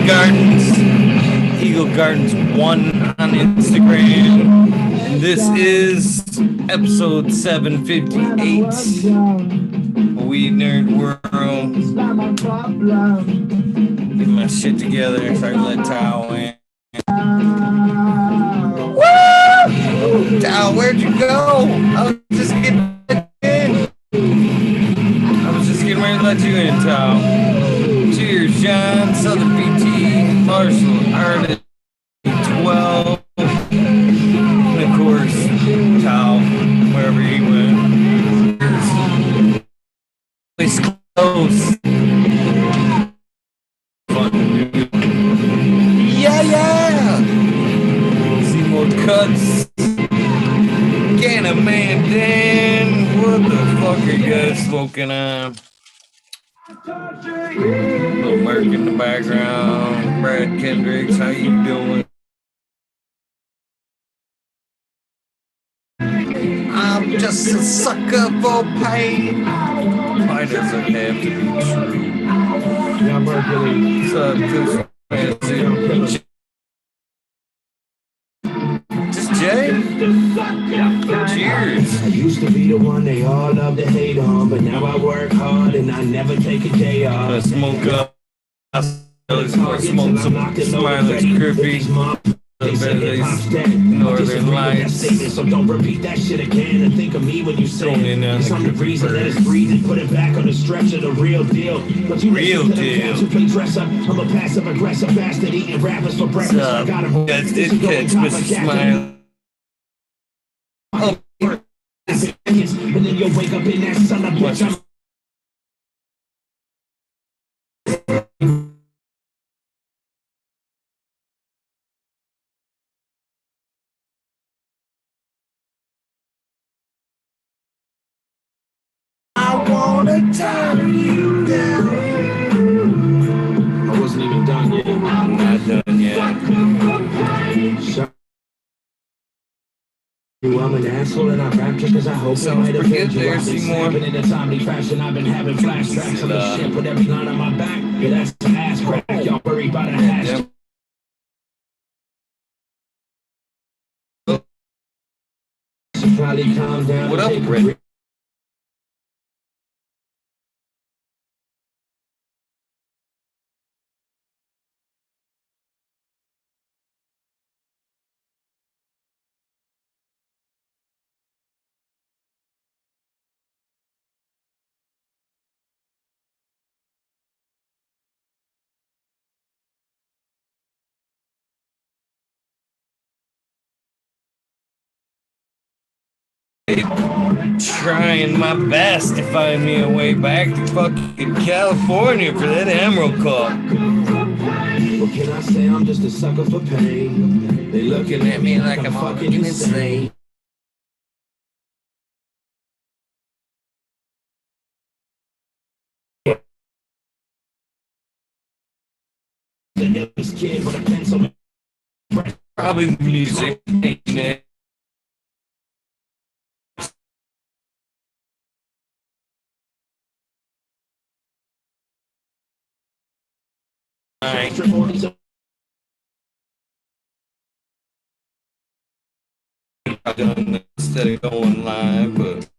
Gardens, Eagle Gardens 1 on Instagram. And this is episode 758 Weed Nerd World. Get my shit together so I can let Tao in. Woo! Tao, where'd you go? I was just getting ready to let you in, Tao. Cheers, John, Southern BT, Marshall, Artist, 12, and of course, Tao, wherever he went. It's close. Fun to do. Yeah! See more cuts. Canna man, Dan. What the fuck are you guys smoking on? Little Merc in the background. Brad Kendricks, how you doing? I'm just a sucker for pain. Why does it have to be true? Yeah, Mercury. What's up, Coach Fancy? Just Jay? Cheers. I used to be the one they all love to hate on, but now I work hard and I never take a day off. Let's smoke up. Let's smoke some Smiley's Crippy. Northern Lights. So don't repeat that shit again and think of me when you say it. Some reason let us breathe and put it back on the stretch of the real deal. But you real deal. Who play dress up. I'm a passive aggressive bastard eating rappers for breakfast. I got him. That's it, kids. Mr. Smiley. Oh, and then you'll wake up in that son of a bitch. I wanna turn you down. I wasn't even done yet. I'm not done yet. I'm an asshole and I rap just cause I hope it might offend you. I've been snapping in a timely fashion. I've been having flashbacks of the shit with every line on my back. Yeah, that's the ass crack. Y'all worry about a hash. Should probably calm down. What up, Red? Trying my best to find me a way back to fucking California for that Emerald Cup. What can I say? I'm just a sucker for pain. They Looking at me like I'm fucking insane. This kid with a pencil. Probably music, ain't it? I've done instead of going live, but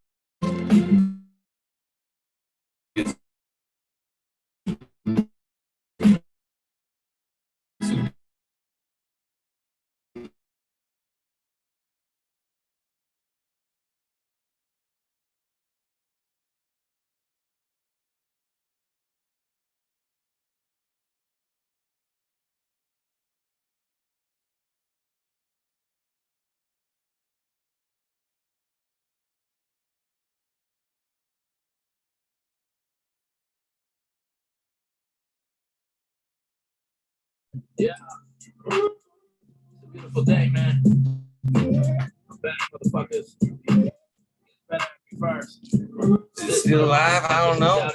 Yeah. It's a beautiful day, man. I'm back, motherfuckers. Better first. is it still live? I don't know.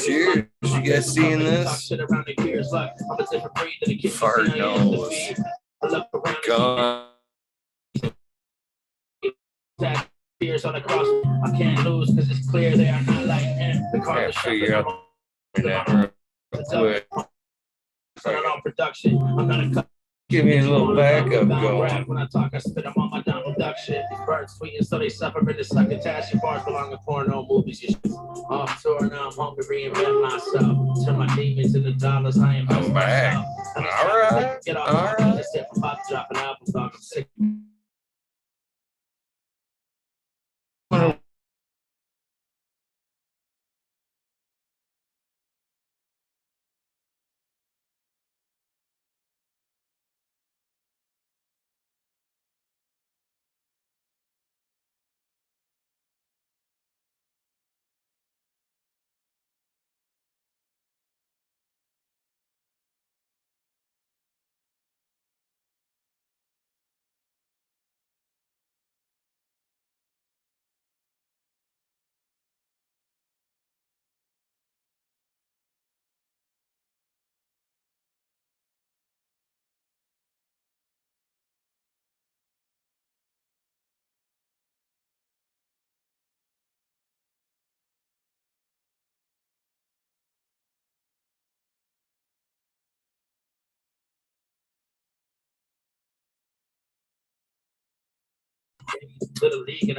Cheers. You guys seeing this? Fart nose. Gone. Tears on the cross. I can't lose because it's clear they are not like the car. Figure out that real quick. production. I'm gonna cut. Give me a little backup going. When I talk, I spit them on my Donald Duck shit. These birds tweeting, so they suffer in the succotash. Your bars belong in porno movies. You off tour now, I'm home to reinvent myself. Turn my demons into dollars. I invest myself. All right. Get off my feet. Step pop, dropping albums, dog. I'm sick.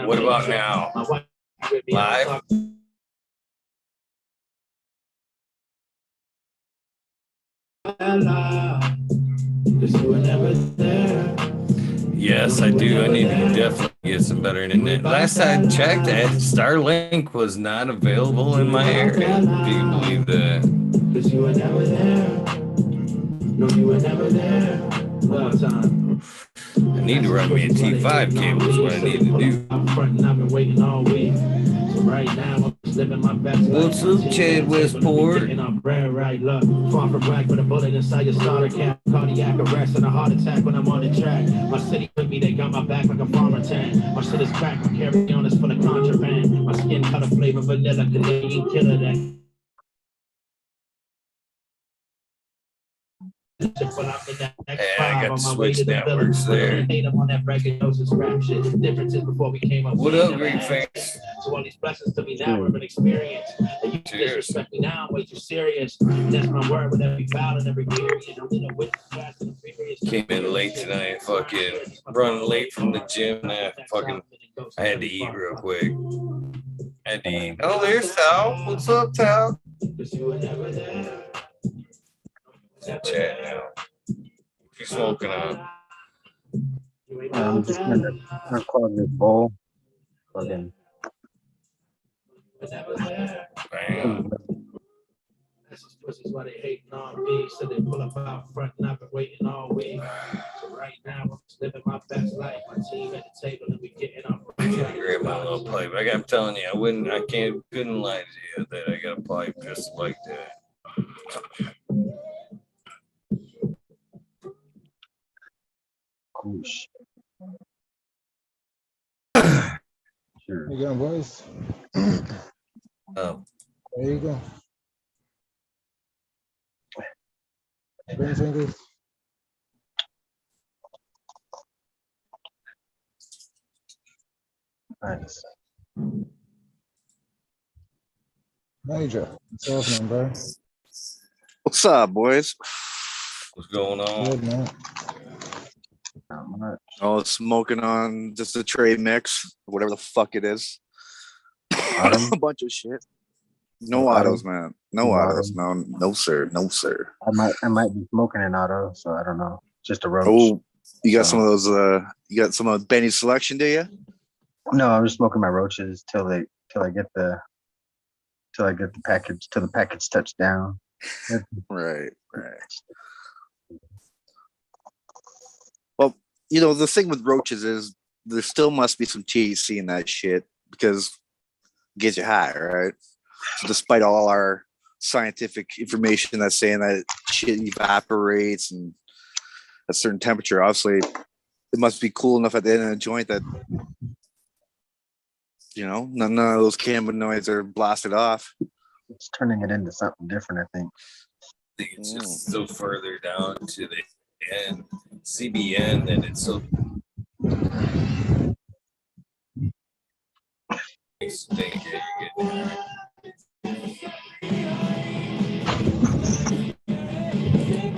What about now? Live? Yes, I do. I need to definitely get some better internet. Last I checked, Starlink was not available in my area. Do you believe that? Because you were never there. No, you were never there. Love time. I need to run me a T5 cable is what I need to do. I've been waiting all week. So right now, I'm just living my best life. What's up, Chad Westport? Getting our bread right, look. Far from black with a bullet inside your starter cap. Cardiac arrest and a heart attack when I'm on the track. My city with me, they got my back like a farmer tan. My shit is crack, my carry on is full of contraband. My skin color flavor vanilla, Canadian killer that. Hey, I got to switch networks there. What up, Green Face? So all these blessings to me now are an experience. And you disrespect me now, I'm way too serious. That's my word with every foul and every period. Came in late tonight, fucking running late from the gym. I had to eat real quick. I had to eat. Oh, there's Tal. What's up, Tal? Chat now. What you smoking on? I'm just gonna clog this bowl. Fucking. Bam. Pussies why they hating on me, so they pull up out front and I've been waiting all week. So right now I'm just living my best life. My team at the table and we getting up. I gotta grab my little pipe. I'm telling you, couldn't lie to you that I got a pipe just like that. Oh shit. Sure. How you going, boys? Oh. There you go. Green fingers. Nice. Major. What's up, man, bro? What's up, boys? What's going on? Good, man. Not much. Oh, smoking on just a tray mix, whatever the fuck it is. Autumn? A bunch of shit. No Auto. autos, man. No No autos. auto. No, sir. No, sir. I might be smoking an auto, so I don't know. Just a roach. Oh, you got So- some of those. You got some of Benny's selection, do you? No, I'm just smoking my roaches till I get the package till the package touch down. Right. Well, you know the thing with roaches is there still must be some THC in that shit because it gets you high, right? So despite all our scientific information that's saying that shit evaporates and at a certain temperature, obviously it must be cool enough at the end of the joint that none of those cannabinoids are blasted off. It's turning it into something different, I think. I think it's just so further down to the end, CBN, that it's so. Think you're getting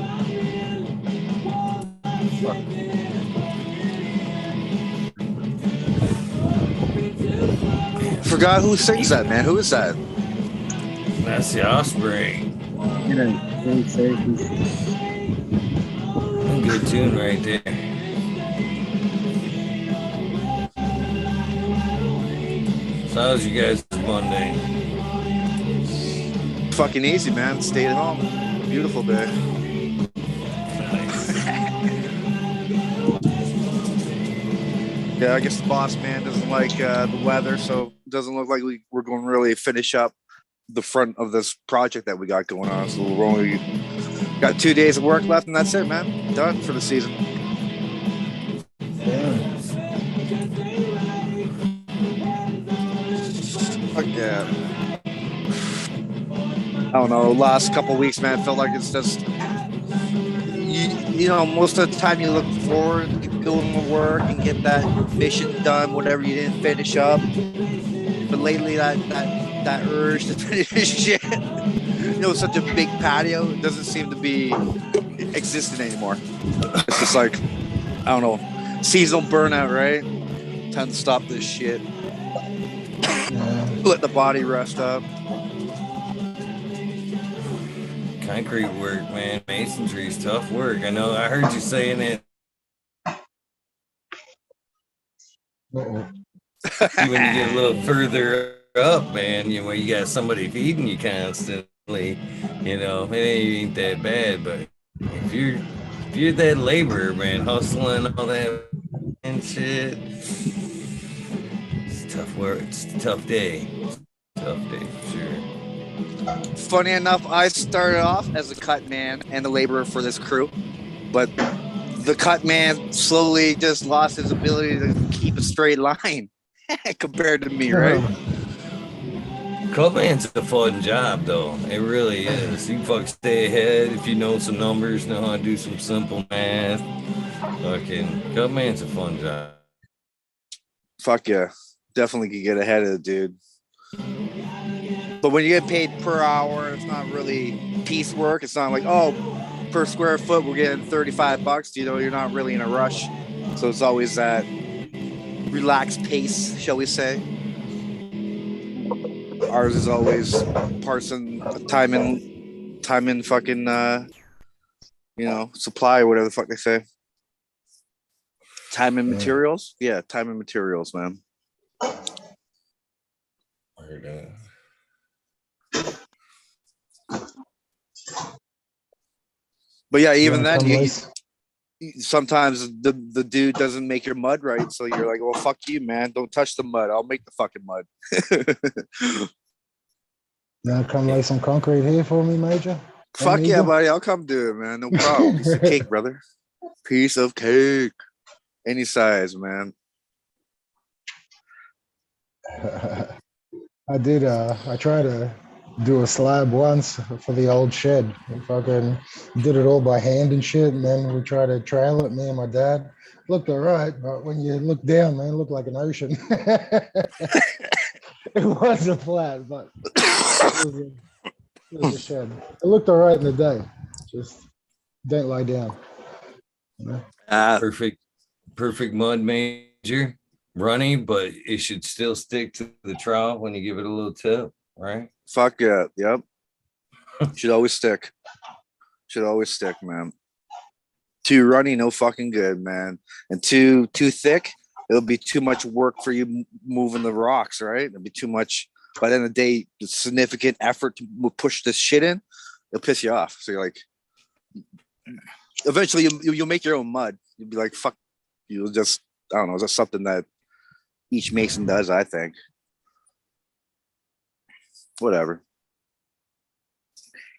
Forgot who sings that, man. Who is that? That's the offspring. You know, very Syracuse. Good tune right there. So how's you guys Monday? Fucking easy, man. Stay at home. Beautiful day. Yeah, I guess the boss man doesn't like the weather, so it doesn't look like we're going to really finish up the front of this project that we got going on. So we're only got 2 days of work left, and that's it, man. Done for the season. Damn. Fuck yeah. I don't know. Last couple of weeks, man, felt like it's just you know, most of the time you look forward to going to work and get that mission done, whatever you didn't finish up. But lately, that urge to finish shit, you know, such a big patio doesn't seem to be existing anymore. It's just like, I don't know, seasonal burnout, right? Time to stop this shit. Yeah. Let the body rest up. Concrete work, man. Masonry is tough work. I know. I heard you saying it Uh-oh. when you get a little further up, man. You know, you got somebody feeding you constantly. You know, it ain't that bad. But if you're that laborer, man, hustling all that and shit, it's tough work. It's a tough day. Tough day for sure. Funny enough, I started off as a cut man and a laborer for this crew, but the cut man slowly just lost his ability to keep a straight line compared to me, right? Cutman's a fun job, though. It really is. You fuck stay ahead if you know some numbers, know how to do some simple math. Fucking Cutman's a fun job. Fuck yeah. Definitely could get ahead of the dude. But when you get paid per hour, it's not really piecework. It's not like, oh, per square foot, we're getting $35. You know, you're not really in a rush. So it's always that relaxed pace, shall we say. Ours is always time in fucking, you know, supply or whatever the fuck they say. Time and materials? Yeah, time and materials, man. But yeah, even then, sometimes the dude doesn't make your mud right, so you're like, well, fuck you, man. Don't touch the mud. I'll make the fucking mud. You wanna come lay some concrete here for me, Major? Fuck yeah, buddy. I'll come do it, man. No problem. Piece of cake, brother. Piece of cake. Any size, man. I tried to do a slab once for the old shed. I fucking did it all by hand and shit, and then we tried to trail it, me and my dad. Looked all right, but when you look down, man, it looked like an ocean. It wasn't flat, but it was a shed. It looked all right in the day. Just don't lie down. You know? Perfect mud major. Runny, but it should still stick to the trowel when you give it a little tip, right? Fuck yeah. Yep. Should always stick. Should always stick, man. Too runny, no fucking good, man. And too thick, it'll be too much work for you moving the rocks, right? It'll be too much. By the end of the day, the significant effort to push this shit in, it'll piss you off. So you're like, eventually you'll make your own mud. You'll be like, fuck, you'll just, I don't know, is that something that each mason does, I think. Whatever.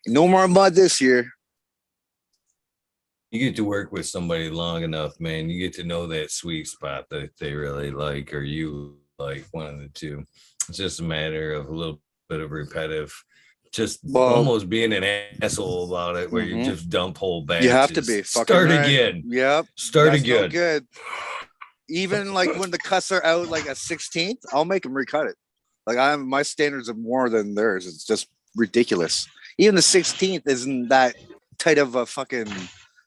No more mud this year. You get to work with somebody long enough, man. You get to know that sweet spot that they really like, or you like, one of the two. It's just a matter of a little bit of repetitive, almost being an asshole about it, where you just dump whole batches. You have to be. Start again. Yep. Start again. No good. Even like when the cuts are out like a 16th, I'll make them recut it. Like my standards are more than theirs. It's just ridiculous. Even the 16th isn't that tight of a fucking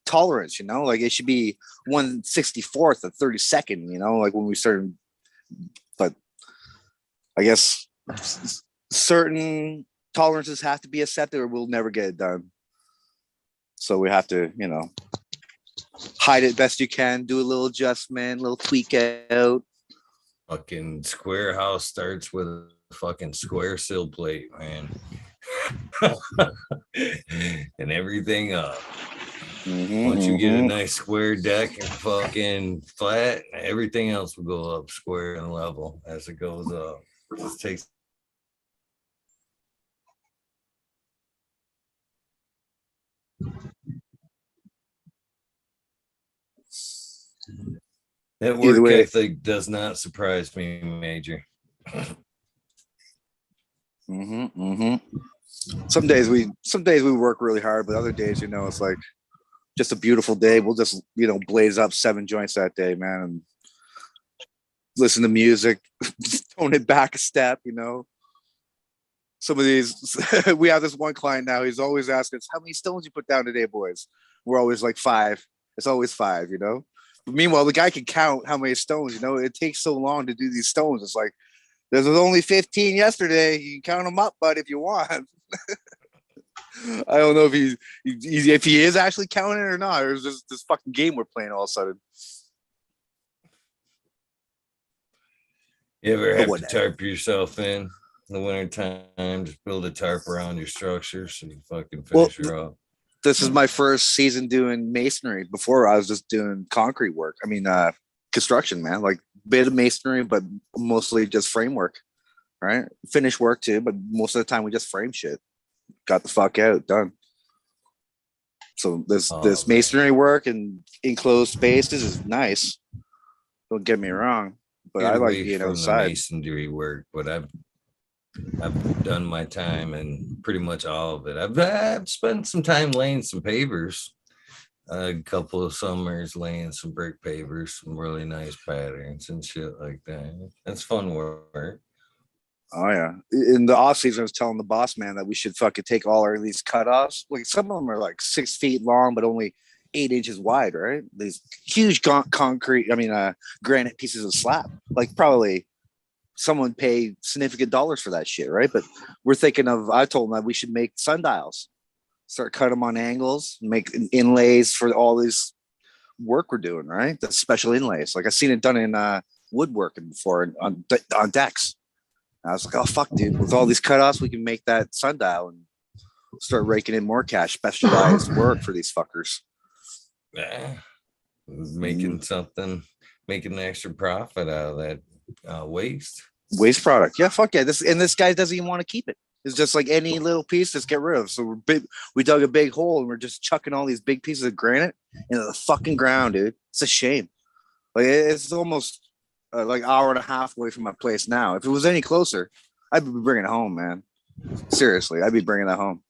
tolerance, you know, like it should be 1/64th of 32nd, you know, like when we started. But I guess certain tolerances have to be accepted or we'll never get it done. So we have to, you know, hide it best you can, do a little adjustment, a little tweak out. Fucking square house starts with a fucking square sill plate, man. And everything up. Once you get a nice square deck and fucking flat, everything else will go up square and level as it goes up. It just takes. That work ethic does not surprise me, Major. Some days we work really hard, but other days, you know, it's like just a beautiful day. We'll just, you know, blaze up 7 joints that day, man, and listen to music, tone it back a step, you know. Some of these, we have this one client now. He's always asking us, "How many stones you put down today, boys?" We're always like 5. It's always 5, you know. But meanwhile, the guy can count how many stones. You know, it takes so long to do these stones. It's like there's only 15 yesterday. You can count them up, bud, if you want. I don't know if he is actually counting or not, or is just this fucking game we're playing all of a sudden. You ever have to tarp yourself in the wintertime? Just build a tarp around your structure so you fucking finish her up. This is my first season doing masonry. Before I was just doing concrete work. I mean, construction, man. Like bit of masonry, but mostly just framework, right? Finish work too, but most of the time we just frame shit. Got the fuck out, done. So this masonry work and enclosed spaces is nice. Don't get me wrong, but I like being outside. Masonry work, but I've done my time and pretty much all of it. I've spent some time laying some pavers, a couple of summers laying some brick pavers, some really nice patterns and shit like that. That's fun work. Oh yeah. In the off season, I was telling the boss man that we should fucking take all our these cutoffs. Like some of them are like 6 feet long, but only 8 inches wide, right? These huge granite pieces of slab. Like probably someone pay significant dollars for that shit, right? But we're thinking of, I told them that we should make sundials, start cutting them on angles, make inlays for all this work we're doing, right? The special inlays. Like I've seen it done in woodworking before on decks. And I was like, oh fuck, dude! With all these cutoffs, we can make that sundial and start raking in more cash, specialized work for these fuckers. Yeah, making an extra profit out of that. Waste product. Yeah, fuck yeah. This guy doesn't even want to keep it. It's just like any little piece, just get rid of. So we dug a big hole and we're just chucking all these big pieces of granite into the fucking ground, dude. It's a shame. Like it's almost like an hour and a half away from my place now. If it was any closer, I'd be bringing it home, man. Seriously, I'd be bringing that home.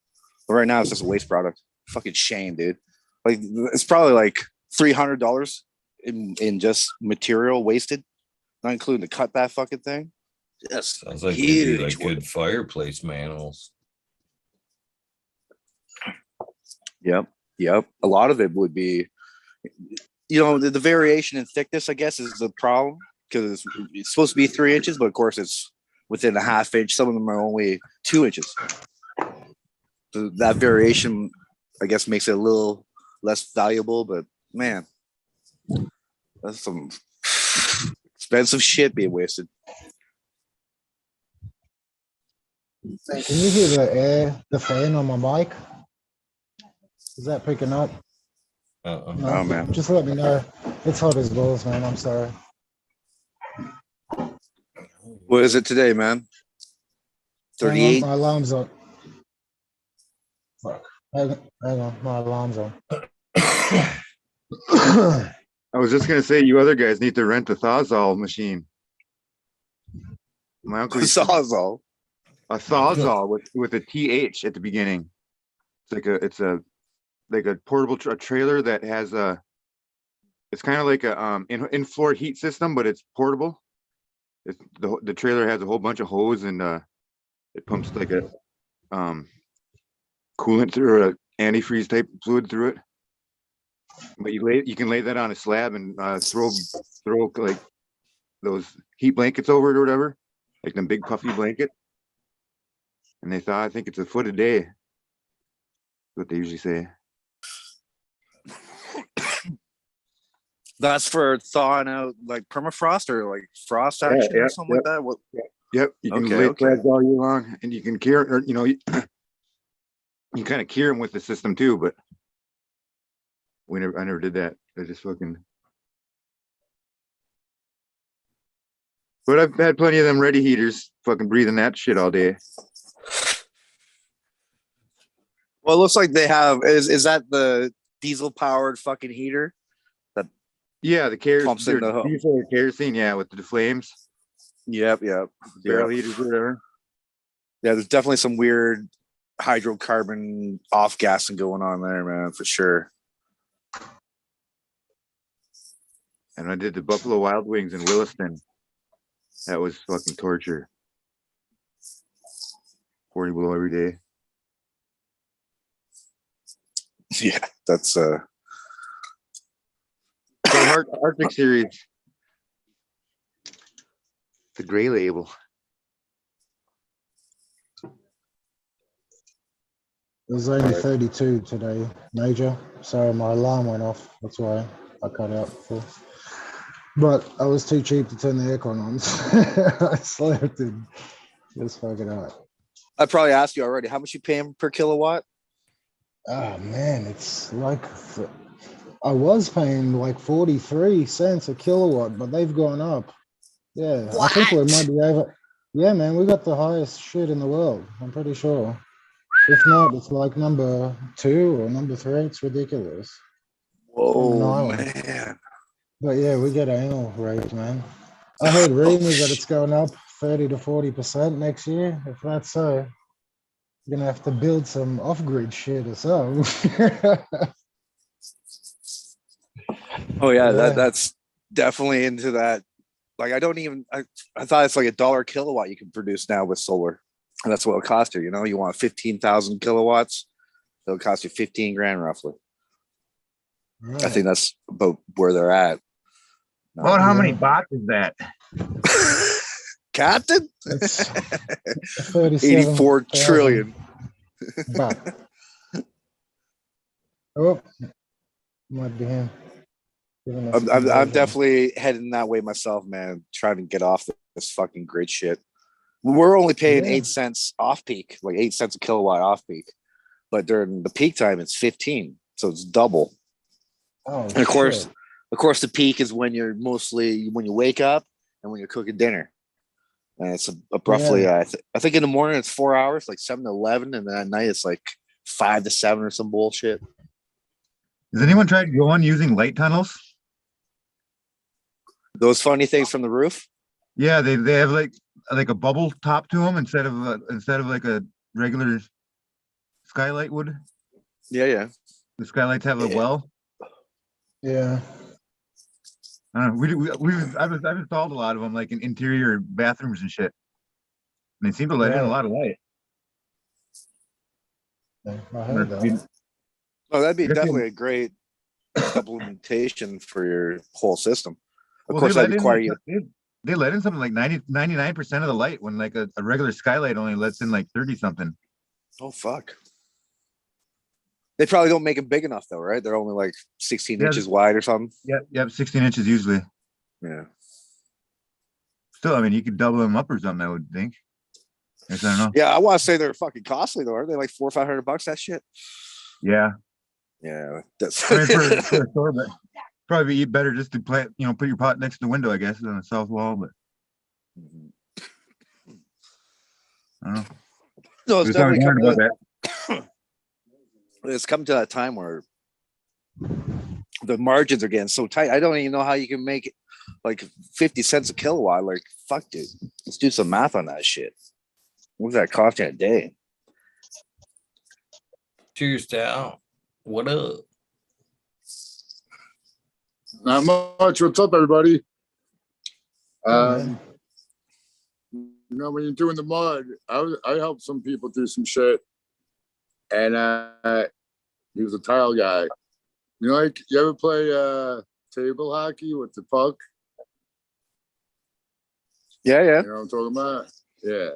But right now, it's just a waste product. Fucking shame, dude. Like it's probably like $300 in just material wasted. Not including to cut that fucking thing. Yes, sounds like huge, like good fireplace manuals. Yep. A lot of it would be, you know, the variation in thickness, I guess, is the problem because it's supposed to be 3 inches, but of course it's within a half inch. Some of them are only 2 inches. So that variation, I guess, makes it a little less valuable. But man, that's some expensive shit being wasted. Hey, can you hear the fan on my mic? Is that picking up? No, oh man. Just let me know. It's hot as balls, man. I'm sorry. What is it today, man? 38? My alarm's on. Fuck. Hang on. My alarm's on. I was just gonna say, you other guys need to rent a Sawzall machine. My uncle Sawzall. A Sawzall with a TH at the beginning. It's a portable trailer that has it's kind of like a in-floor heat system, but it's portable. It's the trailer has a whole bunch of hose and it pumps like a coolant through, a antifreeze type fluid through it. But you can lay that on a slab and throw like those heat blankets over it or whatever, like them big puffy blanket. And they thought, I think it's a foot a day. What they usually say. That's for thawing out like permafrost or like frost action or something like that. What? Yep, you can Okay, lay okay. slabs all year long, and you can cure, or you kind of cure them with the system too. But I never did that. I just fucking. But I've had plenty of them ready heaters, fucking breathing that shit all day. Well, it looks like they have. Is that the diesel powered fucking heater? Yeah, the kerosene, Pumps in the diesel or kerosene, yeah, with the flames, Yep. barrel heaters or whatever. Yeah, there's definitely some weird hydrocarbon off gassing going on there, man, for sure. And I did the Buffalo Wild Wings in Williston. That was fucking torture. 40 below every day. Yeah, that's So Arctic series. The gray label. It was only 32 today, Major. Sorry, my alarm went off. That's why I cut out before. But I was too cheap to turn the aircon on. So I slept and just fucking out. I probably asked you already. How much you paying per kilowatt? Oh man, it's like I was paying like 43 cents a kilowatt, but they've gone up. Yeah, I think we might be over. Yeah, man, we got the highest shit in the world. I'm pretty sure. If not, it's like number 2 or number 3. It's ridiculous. On an Whoa, island. man. But yeah, we get anal rape, man. I heard rumors that it's going up 30 to 40% next year. If that's so, you're gonna have to build some off-grid shit or so. Oh yeah, Yeah. that's definitely into that. Like I thought it's like $1 kilowatt you can produce now with solar. And that's what it'll cost you. You want 15,000 kilowatts, it'll cost you 15 grand roughly. Right. I think that's about where they're at. About how many bots is that? Captain? It's 84 trillion. But oh, might be him. I'm definitely heading that way myself, man. Trying to get off this fucking grid shit. We're only paying 8 cents off peak, like 8 cents a kilowatt off peak. But during the peak time, it's 15. So it's double. Oh, and of course, the peak is when you wake up and when you're cooking dinner. And it's roughly, I think in the morning it's 4 hours, like 7 to 11. And then at night it's like 5 to 7 or some bullshit. Has anyone tried going using light tunnels? Those funny things from the roof? Yeah, they have like a bubble top to them instead of like a regular skylight would. Yeah. The skylights have a well. Yeah. I don't know. I've installed a lot of them, like in interior bathrooms and shit. And they seem to let in a lot of light. I heard that. Oh, that'd be definitely a great implementation for your whole system. Of course, that'd require you. They let in something like 99% of the light when like a regular skylight only lets in like 30 something. Oh, fuck. They probably don't make them big enough though, right? They're only like 16 inches wide or something. Yep, 16 inches usually. Yeah. Still, I mean, you could double them up or something, I would think. I don't know. Yeah, I want to say they're fucking costly though. Aren't they like $400 or $500 that shit? Yeah. Yeah. That's I mean, for a store, but probably be better just to plant, put your pot next to the window, I guess, on the south wall, but I don't know. No, it's definitely coming about that. It's come to that time where the margins are getting so tight. I don't even know how you can make it like 50 cents a kilowatt. Like, fuck, dude. Let's do some math on that shit. What's that costing a day? Cheers, Tal. What up? Not much. What's up, everybody? When you're doing the mud, I helped some people do some shit, and he was a tile guy, You know, like you ever play table hockey with the puck? Yeah, yeah. You know what I'm talking about? Yeah.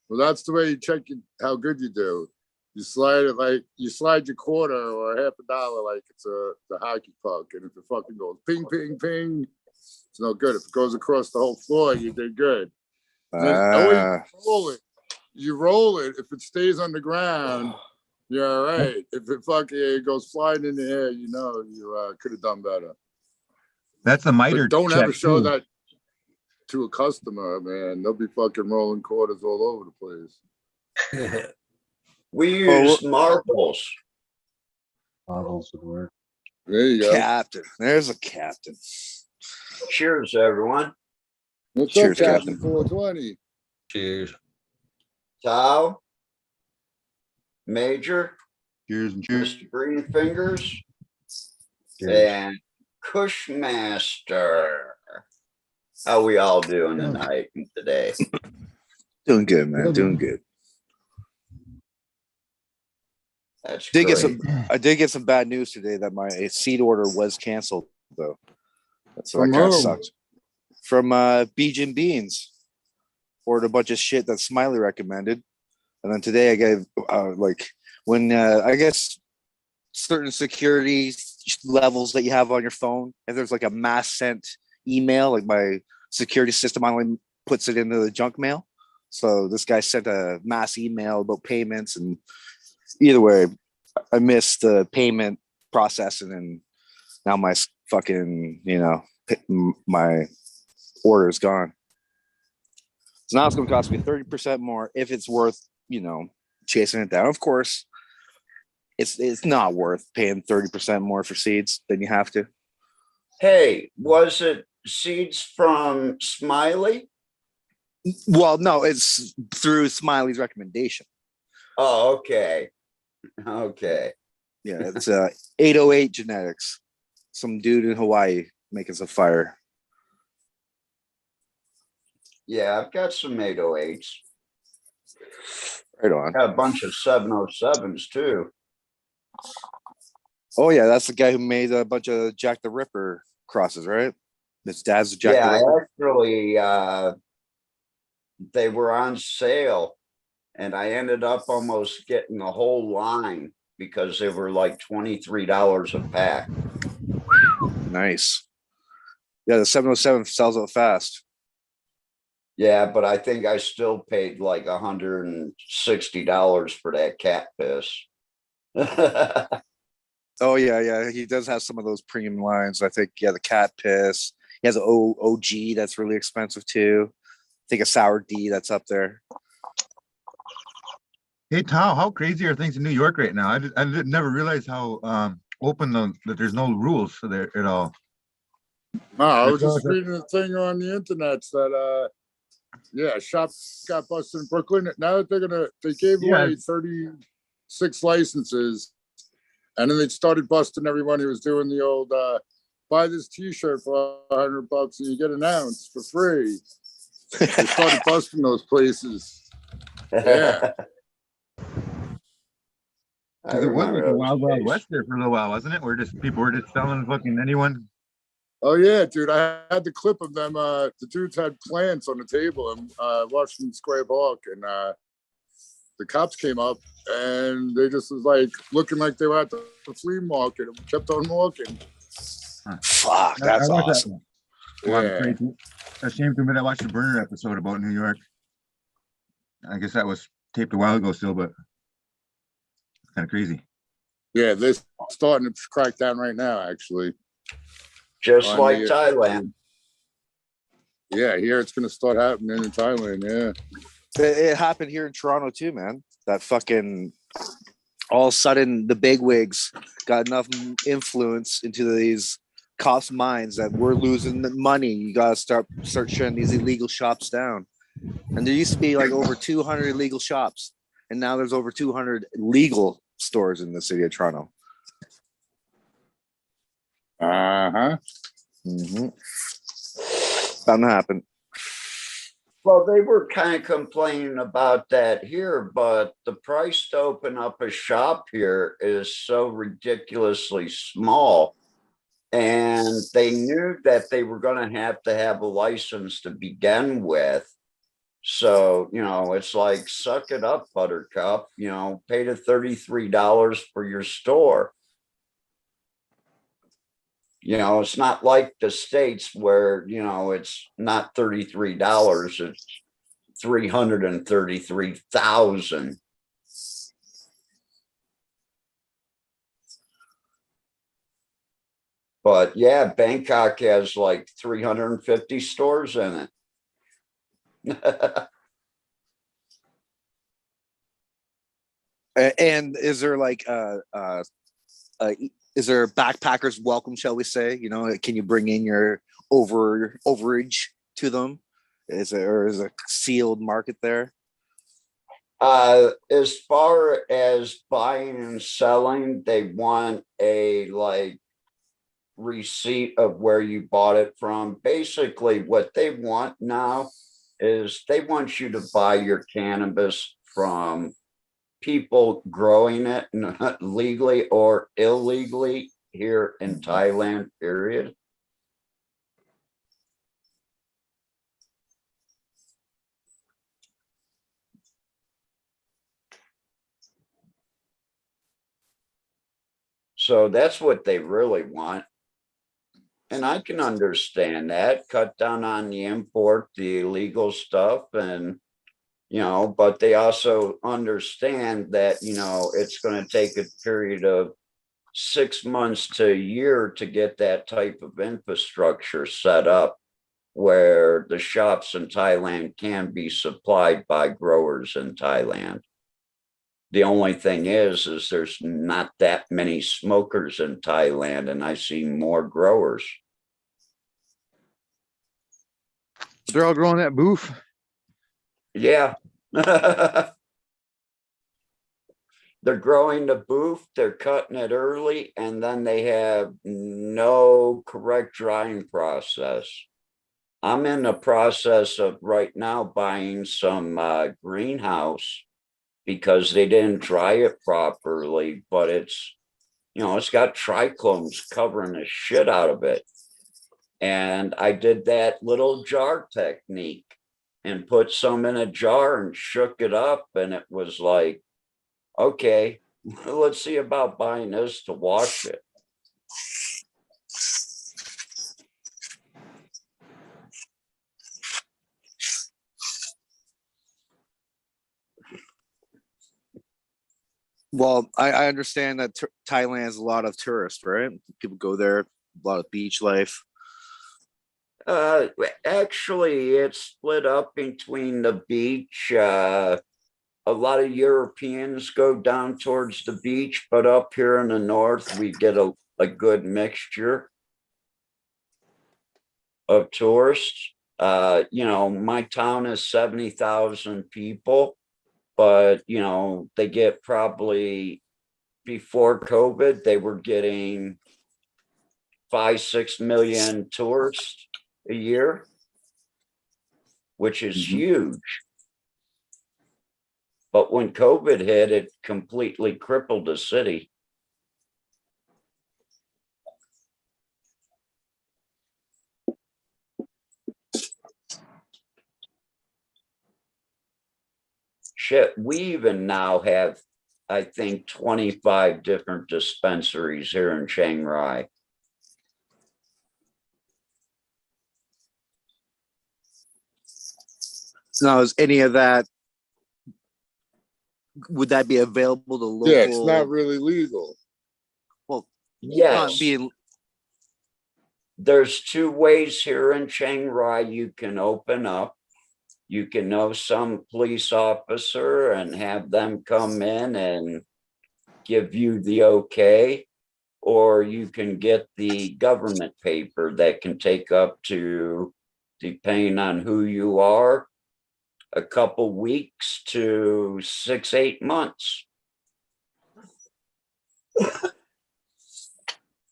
Well, that's the way you check how good you do. You slide it like you slide your quarter or $50 like it's the hockey puck, and if it fucking goes ping, ping, ping, it's no good. If it goes across the whole floor, you did good. And then always roll it. You roll it. If it stays on the ground, you're all right. If it fucking goes flying in the air, you know you could have done better. That's a miter. But don't check ever show too. that to a customer, man. They'll be fucking rolling quarters all over the place. We use marbles. Models would work. There you go. Captain. There's a captain. Cheers, everyone. What's Cheers, up, Captain. Captain 420? Cheers. Tao, Major, Cheers and cheers. Mr. Green Fingers, Cheers. and Cushmaster. How we all doing tonight and today? Doing good, man. Doing good. That's I great. did get some bad news today that my seed order was canceled, though. So that From kind of whom? sucked. From Beej & Beans. Ordered a bunch of shit that Smiley recommended. And then today I gave, when I guess certain security levels that you have on your phone, if there's like a mass sent email, like my security system only puts it into the junk mail. So this guy sent a mass email about payments, and either way, I missed the payment processing, and now my fucking, my order is gone. So now it's going to cost me 30% more if it's worth, chasing it down. Of course, it's not worth paying 30% more for seeds than you have to. Hey, was it seeds from Smiley? Well, no, it's through Smiley's recommendation. Oh, okay. Okay. Yeah, it's 808 Genetics. Some dude in Hawaii making some fire. Yeah, I've got some 808s. Right on. Got a bunch of 707s too. Oh, yeah, that's the guy who made a bunch of Jack the Ripper crosses, right? His dad's Jack the Ripper. Actually, they were on sale, and I ended up almost getting the whole line because they were like $23 a pack. Nice. Yeah, the 707 sells out fast. Yeah, but I think I still paid like $160 for that cat piss. Oh, yeah. He does have some of those premium lines. I think, the cat piss. He has an OG that's really expensive too. I think a sour D that's up there. Hey, Tao, how crazy are things in New York right now? I never realized how open that there's no rules there at all. No, I was just reading a thing on the internet that a shop got busted in Brooklyn. Now that they gave away 36 licenses, and then they started busting everyone who was doing the old buy this T-shirt for $100 and you get an ounce for free. They started busting those places. Yeah. It was like a wild west there for a little while, wasn't it? Where people were just selling fucking anyone. Oh yeah, dude! I had the clip of them. The dudes had plants on the table in Washington Square Park, and the cops came up, and they just was like looking like they were at the flea market, and kept on walking. Fuck, that's awesome. Yeah. A shame to me. I watched the Burner episode about New York. I guess that was taped a while ago still, but it's kind of crazy. Yeah, they're starting to crack down right now, actually. Just like Thailand. Yeah, here it's going to start happening in Thailand, yeah. It happened here in Toronto too, man. That fucking, all of a sudden, the bigwigs got enough influence into these cops' minds that we're losing the money. You got to start shutting these illegal shops down. And there used to be like over 200 illegal shops, and now there's over 200 legal stores in the city of Toronto. Uh-huh. Bound to happen. Well, they were kind of complaining about that here, but the price to open up a shop here is so ridiculously small. And they knew that they were going to have a license to begin with. So, it's like, suck it up, Buttercup, pay the $33 for your store. It's not like the States where, it's not $33, it's 333,000. But yeah, Bangkok has like 350 stores in it. And is there like is there a backpackers welcome, shall we say? Can you bring in your overage to them? Is a sealed market there? As far as buying and selling, they want a receipt of where you bought it from. Basically, what they want now is they want you to buy your cannabis from people growing it legally or illegally here in Thailand, period. So that's what they really want. And I can understand that. Cut down on the import, the illegal stuff, and but they also understand that it's going to take a period of 6 months to a year to get that type of infrastructure set up where the shops in Thailand can be supplied by growers in Thailand. The only thing is there's not that many smokers in Thailand, and I see more growers. They're all growing that boof. Yeah. They're growing the boof, they're cutting it early, and then they have no correct drying process. I'm in the process of right now buying some greenhouse because they didn't dry it properly, but it's got trichomes covering the shit out of it. And I did that little jar technique and put some in a jar and shook it up, and it was like, okay, let's see about buying this to wash it. Well, I understand that Thailand has a lot of tourists, right? People go there, a lot of beach life. Actually, it's split up between the beach. A lot of Europeans go down towards the beach, but up here in the north, we get a good mixture of tourists. My town is 70,000 people, but they get probably, before COVID, they were getting 5-6 million tourists a year, which is huge. But when COVID hit, it completely crippled the city. Shit, we even now have, I think, 25 different dispensaries here in Chiang Rai. Now, is any of that, would that be available to local? Yeah, it's not really legal. Well, yes. Being... There's two ways here in Chiang Rai you can open up. You can know some police officer and have them come in and give you the okay, or you can get the government paper that can take up to, depending on who you are, a couple weeks to 6-8 months.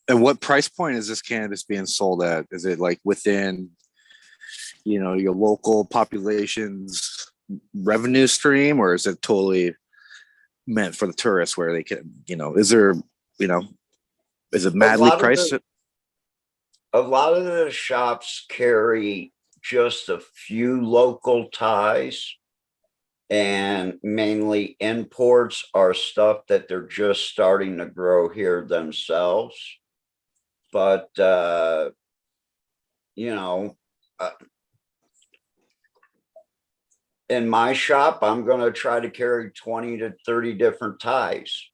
And what price point is this cannabis being sold at? Is it like within your local population's revenue stream, or is it totally meant for the tourists where they can, is there, is it madly priced? A lot of the shops carry just a few local ties, and mainly imports are stuff that they're just starting to grow here themselves. But, in my shop, I'm going to try to carry 20 to 30 different ties,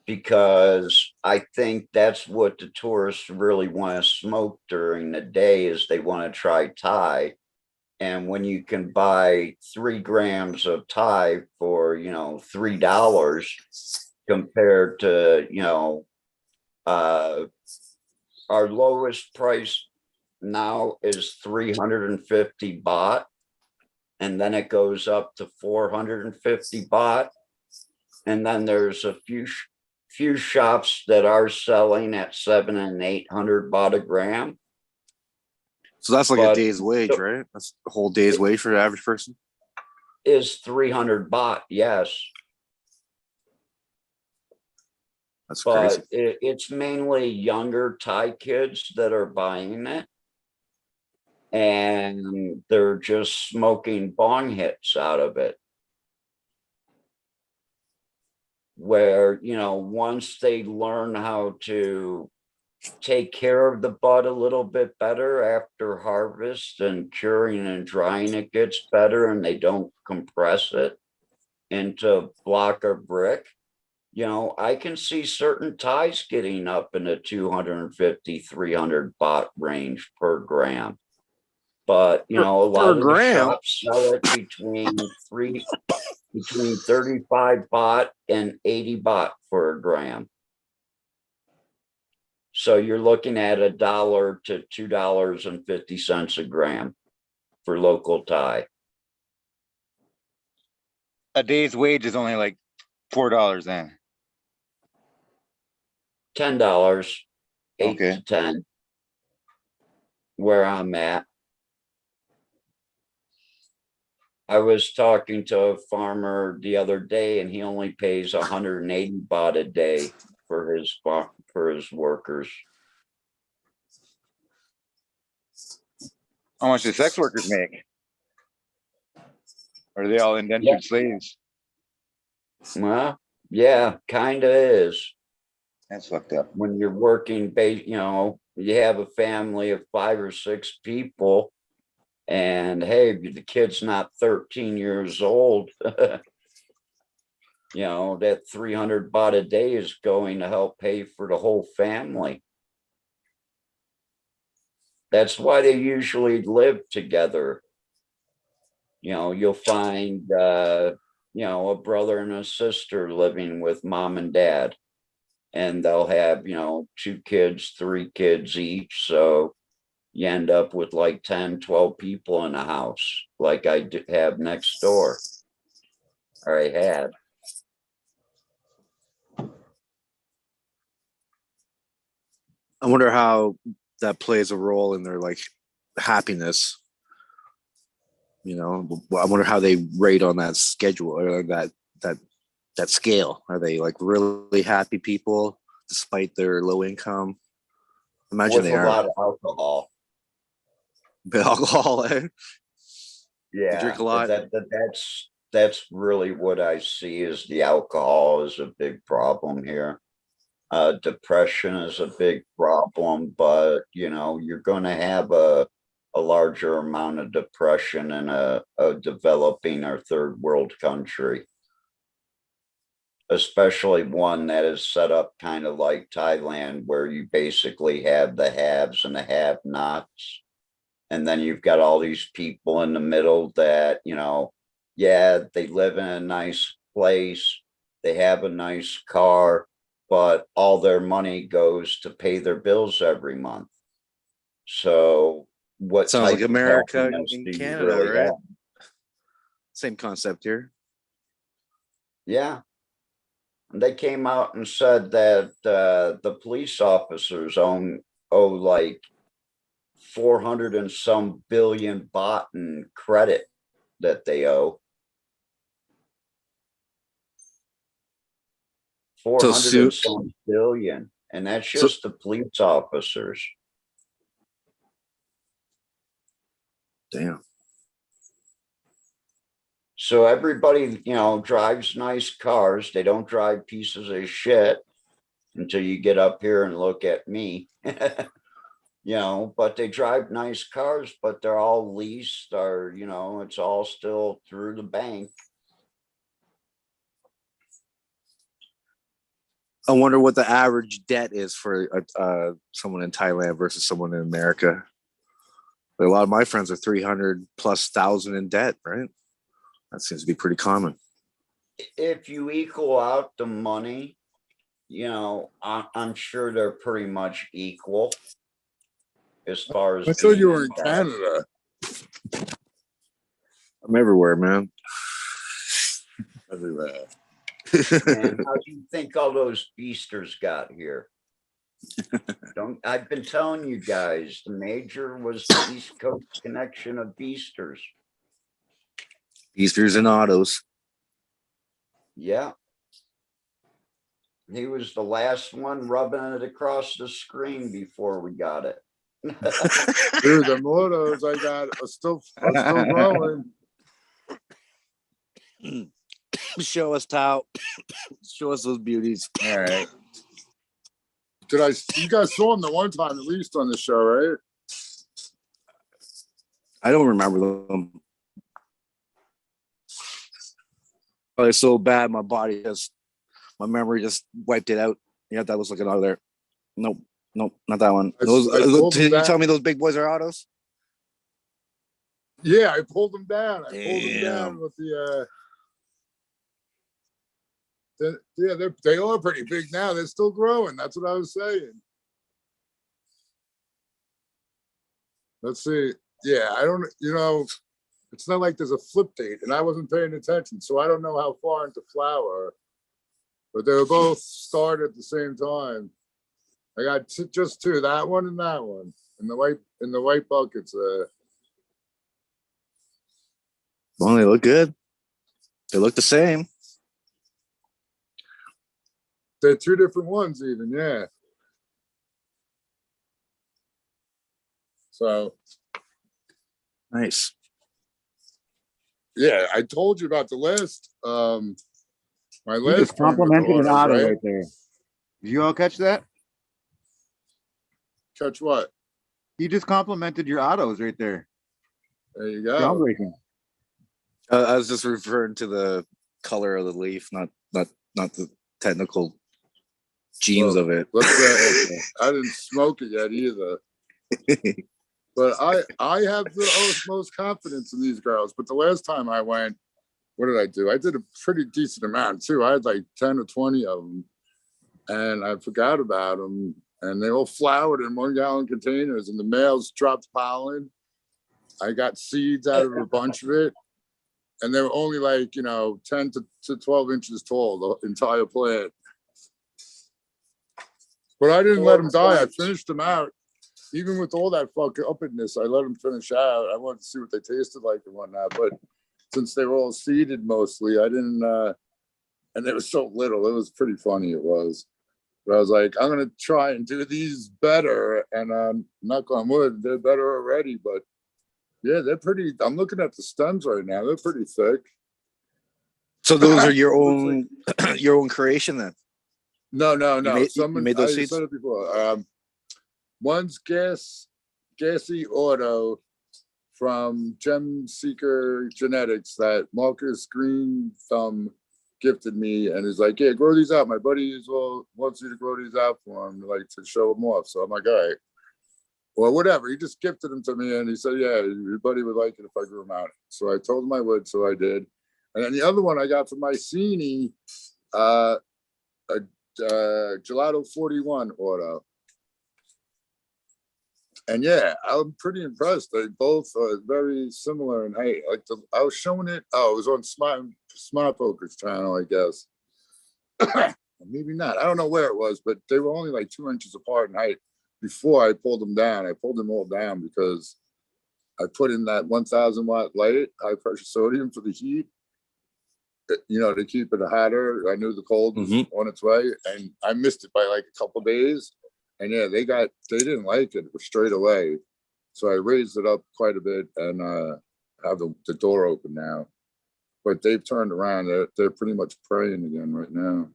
because I think that's what the tourists really want to smoke during the day, is they want to try Thai. And when you can buy 3 grams of Thai for, $3 compared to, our lowest price now is 350 baht. And then it goes up to 450 baht. And then there's a few shops that are selling at 700 and 800 baht a gram. So that's like a day's wage, right? That's a whole day's wage for the average person. Is 300 baht, yes. That's crazy. But it's mainly younger Thai kids that are buying it. And they're just smoking bong hits out of it. Where, once they learn how to take care of the bud a little bit better after harvest, and curing and drying it gets better, and they don't compress it into block or brick, I can see certain ties getting up in the 250, 300 baht range per gram. But, a lot of the shops sell it between 35 baht and 80 baht for a gram. So you're looking at $1 to $2.50 a gram for local Thai. A day's wage is only like $4 then. $10, 8 Okay. to 10, where I'm at. I was talking to a farmer the other day, and he only pays 180 baht a day for his workers. How much do sex workers make? Or are they all indentured slaves? Well, yeah, kind of is. That's fucked up. When you're working, you have a family of 5 or 6 people, and hey, the kid's not 13 years old. That 300 baht a day is going to help pay for the whole family. That's why they usually live together. You'll find, a brother and a sister living with mom and dad, and they'll have, 2 kids, 3 kids each. So you end up with like 10, 12 people in a house, like I have next door, or I had. I wonder how that plays a role in their happiness. I wonder how they rate on that schedule, or that scale. Are they really happy people despite their low income? Imagine with they a are. lot of alcohol. But alcohol, eh? Yeah, They drink a lot. That's really what I see, is the alcohol is a big problem here. Depression is a big problem, but you're going to have a larger amount of depression in a developing or third world country, especially one that is set up kind of like Thailand, where you basically have the haves and the have-nots. And then you've got all these people in the middle that, they live in a nice place, they have a nice car, but all their money goes to pay their bills every month. So what sounds like America and Canada, really, right? Have? Same concept here. Yeah. And they came out and said that the police officers owe like 400 and some billion baht in credit that they owe. 400 and some billion, and that's just the police officers. Damn. So everybody, drives nice cars. They don't drive pieces of shit until you get up here and look at me. But they drive nice cars, but they're all leased, or, it's all still through the bank. I wonder what the average debt is for someone in Thailand versus someone in America. But a lot of my friends are 300,000+ in debt, right? That seems to be pretty common. If you equal out the money, I'm sure they're pretty much equal as far as. I thought you were in Canada. I'm everywhere, man. Everywhere. And how do you think all those beasters got here? I've been telling you guys, the major was the East Coast connection of beasters. Beasters and autos. Yeah. He was the last one rubbing it across the screen before we got it. Dude, the autos I got are still growing. Show us, Tao. Show us those beauties. All right. You guys saw them the one time at least on the show, right? I don't remember them. Oh, it's so bad. My memory just wiped it out. Yeah, that was looking out there. Nope, not that one. Did you tell me those big boys are autos? Yeah, I pulled them down. Pulled them down with they are pretty big now. They're still growing. That's what I was saying. Let's see. Yeah, I don't. It's not like there's a flip date, and I wasn't paying attention, so I don't know how far into flower. But they were both started at the same time. I got just two, that one and that one, in the white buckets. Well, they look good. They look the same. They're two different ones, even, yeah. So nice. Yeah, I told you about the list. My You list just complimented an auto right there. Did you all catch that? Catch what? He just complimented your autos right there. There you go. Groundbreaking. I was just referring to the color of the leaf, not the technical genes of it. I didn't smoke it yet either. But I have the most confidence in these girls. But the last time I went, what did I do? I did a pretty decent amount too. I had like 10 or 20 of them, and I forgot about them. And they all flowered in 1-gallon containers, and the males dropped pollen. I got seeds out of a bunch of it, and they were only like 10 to 12 inches tall, the entire plant. But I didn't let them die. I finished them out. Even with all that fucking uppiness, I let them finish out. I wanted to see what they tasted like and whatnot. But since they were all seeded mostly, I didn't, and they were so little, it was pretty funny, it was. But I was like, I'm going to try and do these better. And knock on wood, they're better already. But yeah, they're pretty, I'm looking at the stems right now. They're pretty thick. So those are your own, your own creation then? No. You made those seeds? I said it before. One's gassy auto from Gem Seeker Genetics that Marcus Green Thumb gifted me, and he's like, yeah, grow these out. My buddy wants you to grow these out for him, like to show them off. So I'm like, all right. Well, whatever. He just gifted them to me, and he said, yeah, your buddy would like it if I grew them out. So I told him I would, so I did. And then the other one I got from Mycene, a Gelato 41 auto. And yeah, I'm pretty impressed. They both are very similar in height. Like I was showing it. Oh, it was on Smart Poker's channel, I guess. Maybe not. I don't know where it was, but they were only like 2 inches apart in height before I pulled them down. I pulled them all down because I put in that 1,000 watt light, high pressure sodium for the heat, you know, to keep it hotter. I knew the cold was on its way, and I missed it by like a couple days. And yeah, they didn't like it straight away. So I raised it up quite a bit and have the door open now. But they've turned around. They're pretty much praying again right now.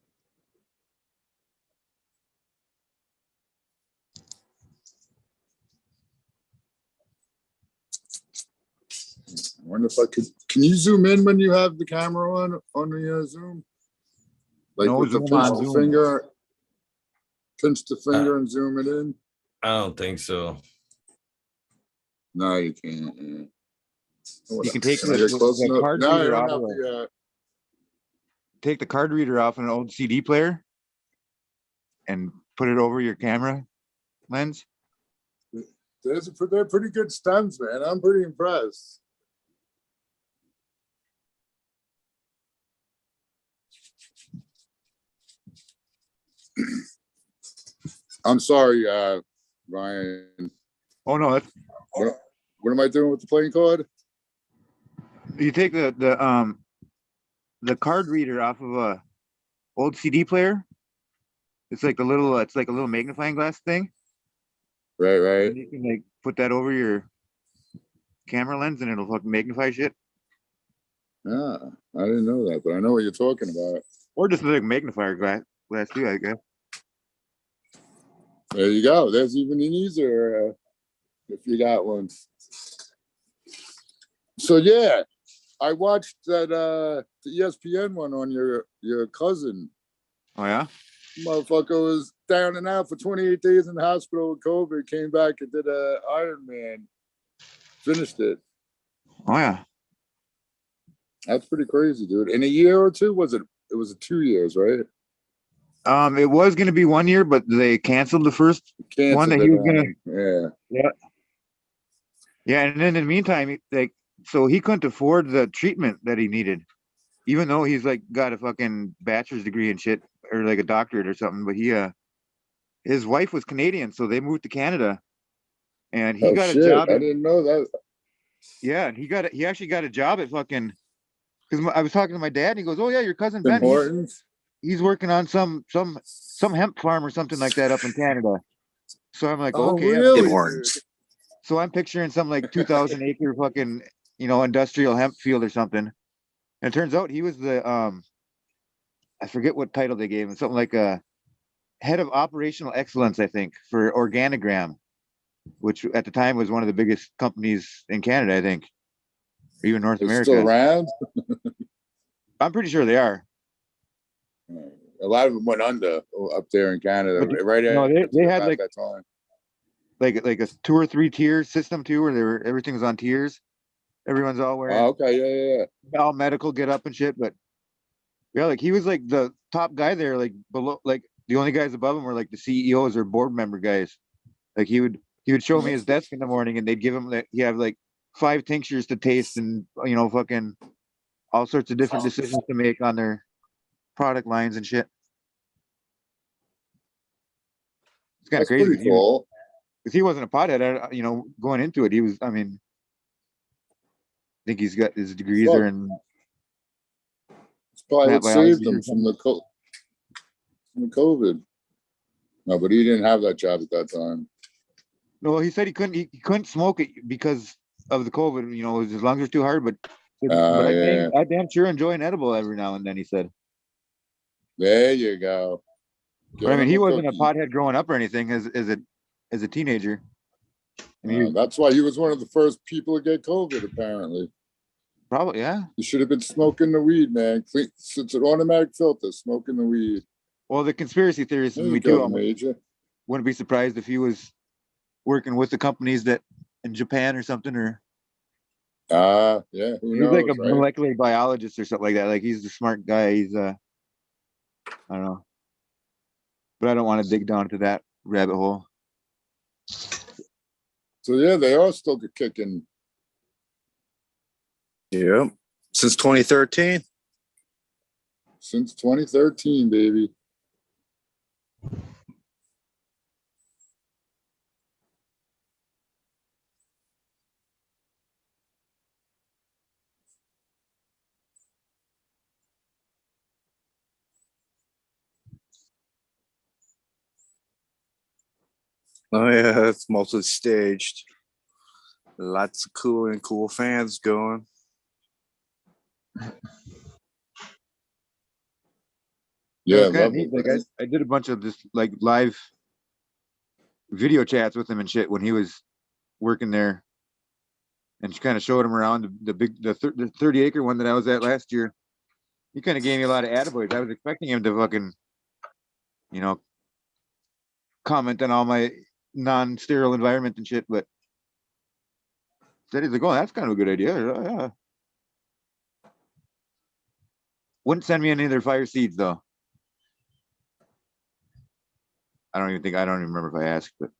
I wonder if I could. Can you zoom in when you have the camera on the Zoom? Like No with the zoom on Zoom. pinch the finger and zoom it in? I don't think so. No, you can't. Yeah. You can take I get close the enough? card No, I reader don't off. have the, Take the card reader off an old CD player and put it over your camera lens. they're pretty good stunts, man. I'm pretty impressed. I'm sorry, Ryan. Oh no, that's What am I doing with the playing card? you take the card reader off of a old CD player. It's like a little magnifying glass thing. Right. And you can like put that over your camera lens and it'll fucking magnify shit. Ah, I didn't know that, but I know what you're talking about. Or just like magnifier glass too, I guess. There you go. There's even an easier if you got one. So yeah, I watched that the ESPN one on your cousin. Oh yeah? Motherfucker was down and out for 28 days in the hospital with COVID, came back and did a Ironman. Finished it. Oh yeah. That's pretty crazy, dude. In a year or two, was it? It was 2 years, right? It was gonna be 1 year, but they canceled the first one that he was gonna. Yeah, and then in the meantime, so he couldn't afford the treatment that he needed, even though he's like got a fucking bachelor's degree and shit, or like a doctorate or something. But his wife was Canadian, so they moved to Canada, and he got a job. I didn't know that. Yeah, and he actually got a job at fucking. Because I was talking to my dad, and he goes, "Oh yeah, your cousin Ben, he's working on some hemp farm or something like that up in Canada." So I'm like, Oh, okay. really? So I'm picturing some like 2,000 acre fucking, industrial hemp field or something. And it turns out he was the I forget what title they gave him, something like a head of operational excellence, I think, for Organigram, which at the time was one of the biggest companies in Canada, I think, or even North America. Still around? I'm pretty sure they are. A lot of them went under up there in Canada, right? They had like that time. like a 2 or 3 tier system too, where everything was on tiers. Everyone's all wearing. Oh, okay, yeah. All medical get up and shit, but yeah, like he was like the top guy there. Like below, like the only guys above him were like the CEOs or board member guys. Like he would show me his desk in the morning, and they'd give him that he have like 5 tinctures to taste, and fucking all sorts of different decisions to make on their product lines and shit. It's kind of crazy. Pretty cool. Because he wasn't a pothead, going into it. He was, I think he's got his degrees there in. It's probably what saved him from the COVID. No, but he didn't have that job at that time. No, he said he couldn't smoke it because of the COVID. His lungs were too hard. But I damn sure enjoy an edible every now and then. He said. There you go. But I mean, he wasn't a pothead growing up or anything as a teenager. That's why he was one of the first people to get COVID, apparently. Probably, yeah. You should have been smoking the weed, man. It's an automatic filter, smoking the weed. Well, the conspiracy theories, me too. Wouldn't be surprised if he was working with the companies that in Japan or something, or. Yeah. He's like a molecular biologist or something like that. Like he's a smart guy. He's I don't know. But I don't want to dig down to that rabbit hole. So yeah, they are still kicking. Yeah, since 2013. Since 2013, baby. Oh yeah, it's mostly staged. Lots of cool fans going. Yeah, it's kind of love neat. it, Like man. I did a bunch of just like live video chats with him and shit when he was working there, and kind of showed him around the 30-acre one that I was at last year. He kind of gave me a lot of attaboys. I was expecting him to fucking, you know, comment on all my non-sterile environment and shit, but instead he's like, "Oh, that's kind of a good idea." Yeah. Wouldn't send me any of their fire seeds though. I don't even remember if I asked, but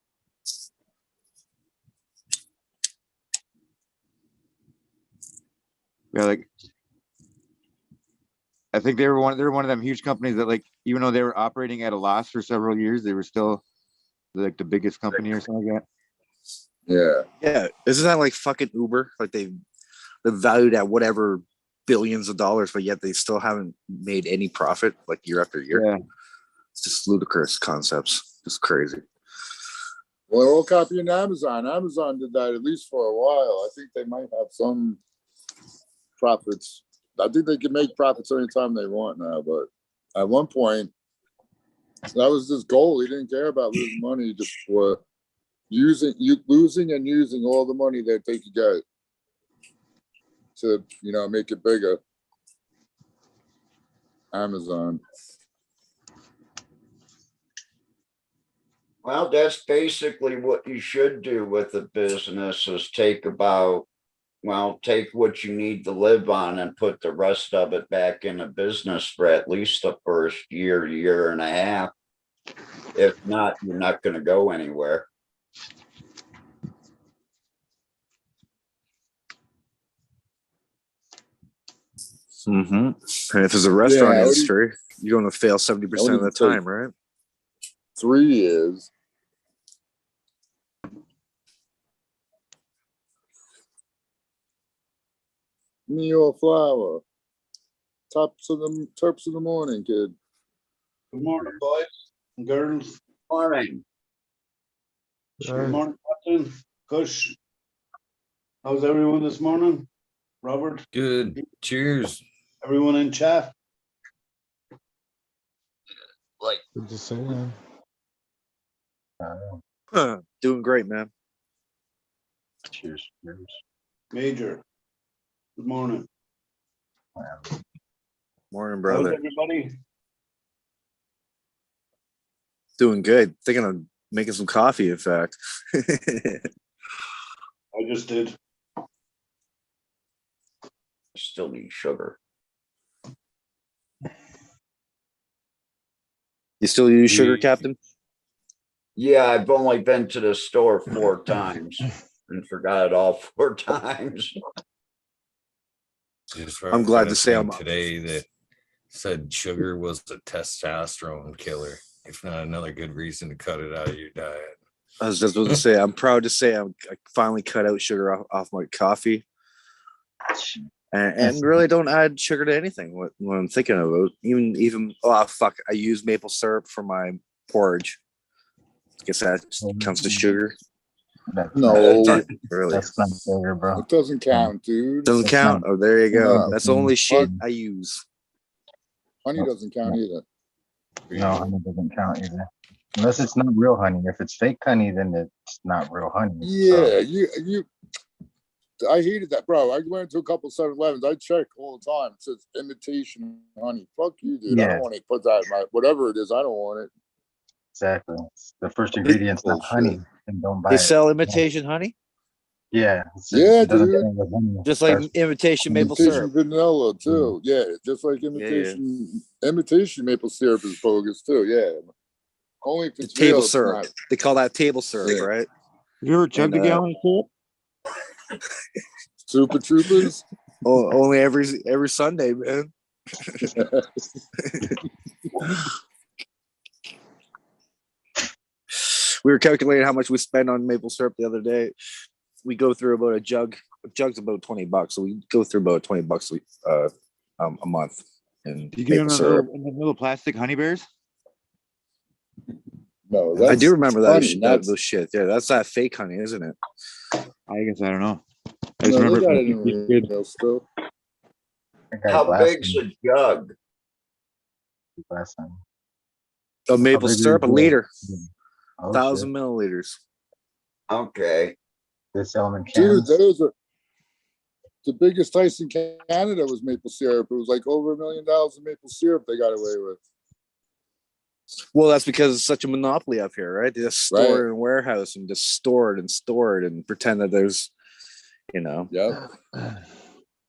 yeah, like I think they were one of them huge companies that, like, even though they were operating at a loss for several years, they were still like the biggest company or something like that. Yeah. Yeah, isn't that like fucking Uber? Like they're valued at whatever billions of dollars, but yet they still haven't made any profit like year after year. Yeah. It's just ludicrous concepts. Just crazy. Well, they're all copying Amazon. Amazon did that at least for a while. I think they might have some profits. I think they can make profits anytime they want now, but at one point, that was his goal. He didn't care about losing money. He just was losing and using all the money that they could get to, make it bigger. Amazon. Well, that's basically what you should do with a business is take what you need to live on and put the rest of it back in a business for at least the first year and a half. If not, you're not going to go anywhere. Mm-hmm. And if it's a restaurant industry, you're going to fail 70% of the time, right? 3 years. Give me your flower. Terps in the morning, kid. Good morning, boys and girls. Morning. Good morning, Captain. Kush. How's everyone this morning? Robert? Good. Cheers. Everyone in chat? Good to see you. Doing great, man. Cheers. Major. Good morning. Morning, How's brother. everybody? Doing good. Thinking of making some coffee, in fact. I just did. Still need sugar. You still use sugar, Captain? Yeah, I've only been to the store 4 times and forgot it all 4 times. I'm glad to say I'm today that said sugar was a testosterone killer, if not another good reason to cut it out of your diet. I was just going to say, I'm proud to say I finally cut out sugar off my coffee. And really don't add sugar to anything when I'm thinking about even I use maple syrup for my porridge. I guess that counts as sugar. No, really. That's not sugar, bro. It doesn't count, dude. Doesn't count. Oh, there you go. No. That's the only shit I use. Honey doesn't count either. No, honey doesn't count either. Unless it's not real honey. If it's fake honey, then it's not real honey. Yeah, you. I hated that, bro. I went to a couple 7-Elevens. I check all the time. It says imitation honey. Fuck you, dude. I don't want to put that in my whatever it is. I don't want it. Exactly. The first ingredient's not honey, and don't buy They it. sell imitation honey? Yeah. Yeah, it doesn't dude. say what honey. Just like imitation maple syrup. Vanilla too. Yeah, just like imitation maple syrup is bogus too. Yeah. Only if it's table real, syrup. it's not. They call that table syrup, right? You ever chugged a gallon of syrup? Super Troopers? Only every Sunday, man. We were calculating how much we spend on maple syrup the other day. We go through about a jug. A jug's about $20, so we go through about $20 a month in You get maple syrup. in the little plastic honey bears? No, I that's do remember that, honey. That's those shit. Yeah, that's that fake honey, isn't it? I guess I don't know. I just no, they remember got it it in being good. real still. That guy How blasted big's me a jug? last time. Oh, How maple big is syrup, a the- liter, Oh, 1,000 shit. milliliters. Okay. They sell them in Dude, cans. those are the biggest ice in Canada was maple syrup. It was like over $1 million in maple syrup they got away with. Well, that's because it's such a monopoly up here, right? They just store Right. it in a warehouse and just store it and pretend that there's, you know. Yep.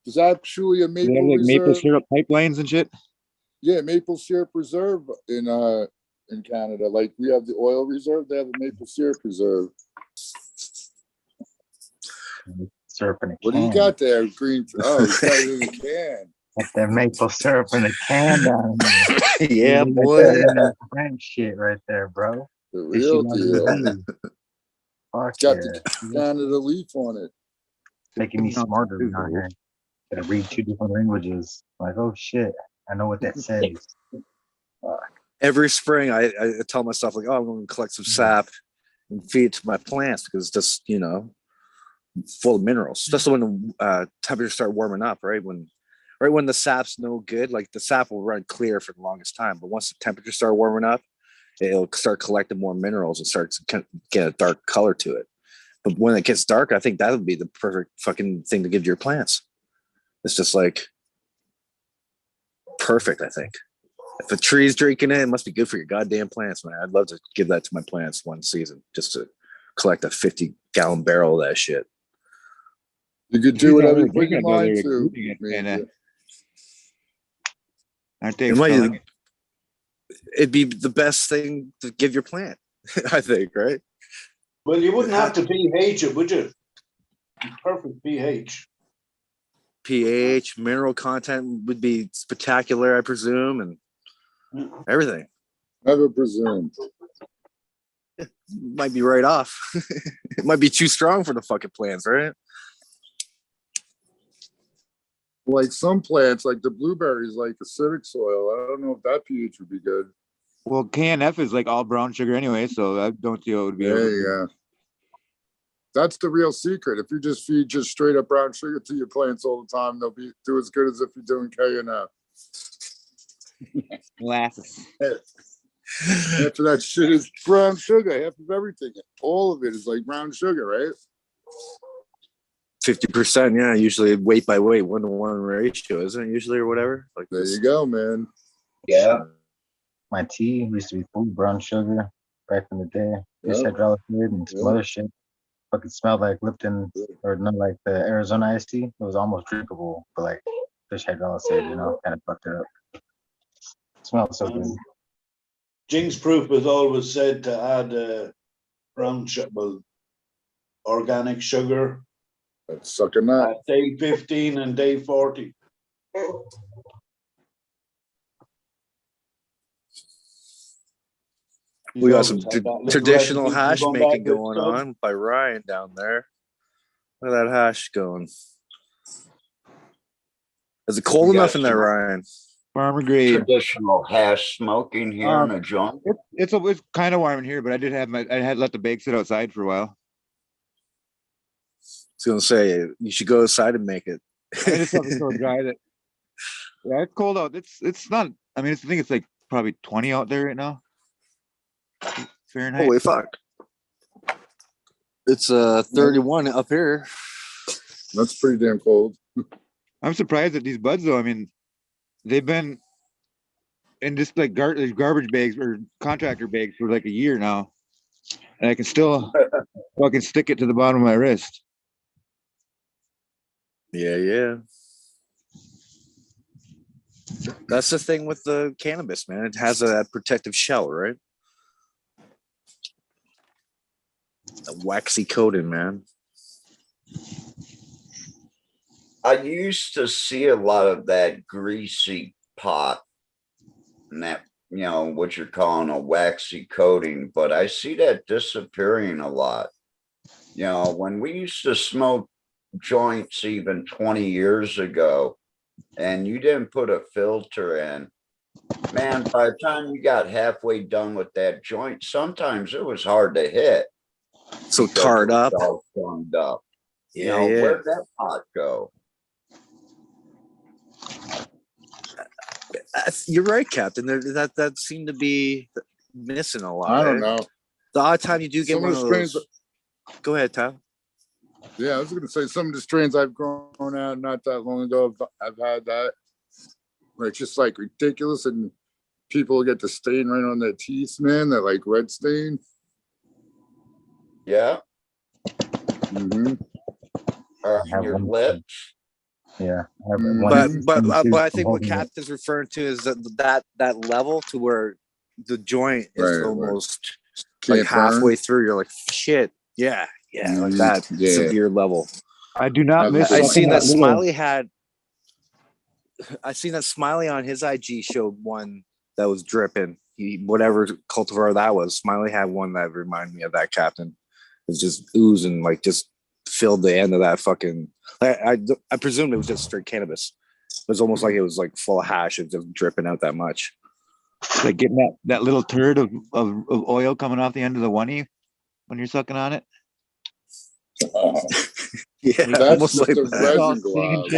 There's actually a They have maple like maple reserve. syrup pipelines and shit. Yeah, maple syrup reserve in Canada. Like we have the oil reserve, they have a maple syrup reserve. Syrup in a What do you can. got there? Green. Oh, you got it in a can. Got that maple syrup in a can down there. Yeah, You got boy. that French shit right there, bro. The This shit real loves deal. you. Fuck It's got yeah. the Canada leaf on it. Making me smarter down here. Gotta read 2 different languages. Like, oh shit, I know what that says. Every spring, I tell myself, like, oh, I'm going to collect some sap and feed it to my plants because it's just, you know, full of minerals, especially when the temperatures start warming up, right? When the sap's no good, like the sap will run clear for the longest time. But once the temperatures start warming up, it'll start collecting more minerals and start to get a dark color to it. But when it gets dark, I think that would be the perfect fucking thing to give to your plants. It's just like perfect, I think. If a tree's drinking it, it must be good for your goddamn plants, man. I'd love to give that to my plants one season just to collect a 50-gallon barrel of that shit. You could do whatever you put your mind to. Aren't they It might- expelling it? It'd be the best thing to give your plant, I think, right? Well, you wouldn't have to pH it, would you? Perfect pH. pH, mineral content would be spectacular, I presume, and everything. Never presume. Might be right off. It might be too strong for the fucking plants, right? Like some plants, like the blueberries, like acidic soil. I don't know if that pH would be good. Well, KNF is like all brown sugar anyway, so I don't see how it would be. Yeah. That's the real secret. If you just feed just straight up brown sugar to your plants all the time, they'll do as good as if you're doing KNF. Molasses. After that shit is brown sugar, half of everything. All of it is like brown sugar, right? 50%, yeah. Usually weight by weight, 1-to-1 ratio, isn't it? Usually, or whatever. Like there you go, man. Yeah. My tea used to be full of brown sugar back in the day. Just hydraulic and some other shit. Fucking smelled like Lipton or not like the Arizona iced tea. It was almost drinkable, but like fish hydraulic, you know, kind of fucked it up. It smelled so good. Jinx proof was always said to add brown sugar, well, organic sugar. That's sucking that. At day 15 and day 40. We got some always had that little traditional recipe hash from making back with going stuff. on by Ryan down there. Look at that hash going. Is it cold We enough got in there, some Ryan? Farmer grade. Traditional hash smoking here in a joint. It's kind of warm in here, but I had let the bag sit outside for a while. I was gonna say you should go outside and make it. I just felt so dry that yeah, it's cold out. It's not. I mean, I think it's like probably 20 out there right now. Fahrenheit. Holy fuck! It's 31 up here. That's pretty damn cold. I'm surprised at these buds though. I mean, they've been in just like garbage bags or contractor bags for like a year now, and I can still fucking stick it to the bottom of my wrist. Yeah. That's the thing with the cannabis, man. It has a protective shell, right? A waxy coating, man. I used to see a lot of that greasy pot and that, what you're calling a waxy coating, but I see that disappearing a lot. When we used to smoke joints even 20 years ago, and you didn't put a filter in, Man, by the time you got halfway done with that joint, sometimes it was hard to hit. So because tarred it was up. all gummed up. You Yeah, know, yeah. where'd that pot go? You're right, Captain. That seemed to be missing a lot. I don't eh? know. The odd time you do get Some one of of the strains. those. Go ahead, Tom. Yeah, I was gonna say some of the strains I've grown out not that long ago. I've had that where it's just like ridiculous, and people get the stain right on their teeth, man. That like red stain. Yeah. Mm-hmm. Or I on have your one. lips. Yeah, I have Mhm. one. But I think what holding it. Captain's referring to is that level to where the joint is Right, almost Can't like halfway burn. through. You're like, shit. Yeah, like Mhm. that Yeah. severe level. I do not That's miss what I they sucking seen that little. Smiley had. I seen that Smiley on his IG showed one that was dripping. Whatever cultivar that was, Smiley had one that reminded me of that, Captain. It was just oozing, like just filled the end of that fucking. I presumed it was just straight cannabis. It was almost like it was like full of hash and just dripping out that much. Like getting that little turd of oil coming off the end of the oney when you're sucking on it. Yeah, That's almost just like a that. resin glob.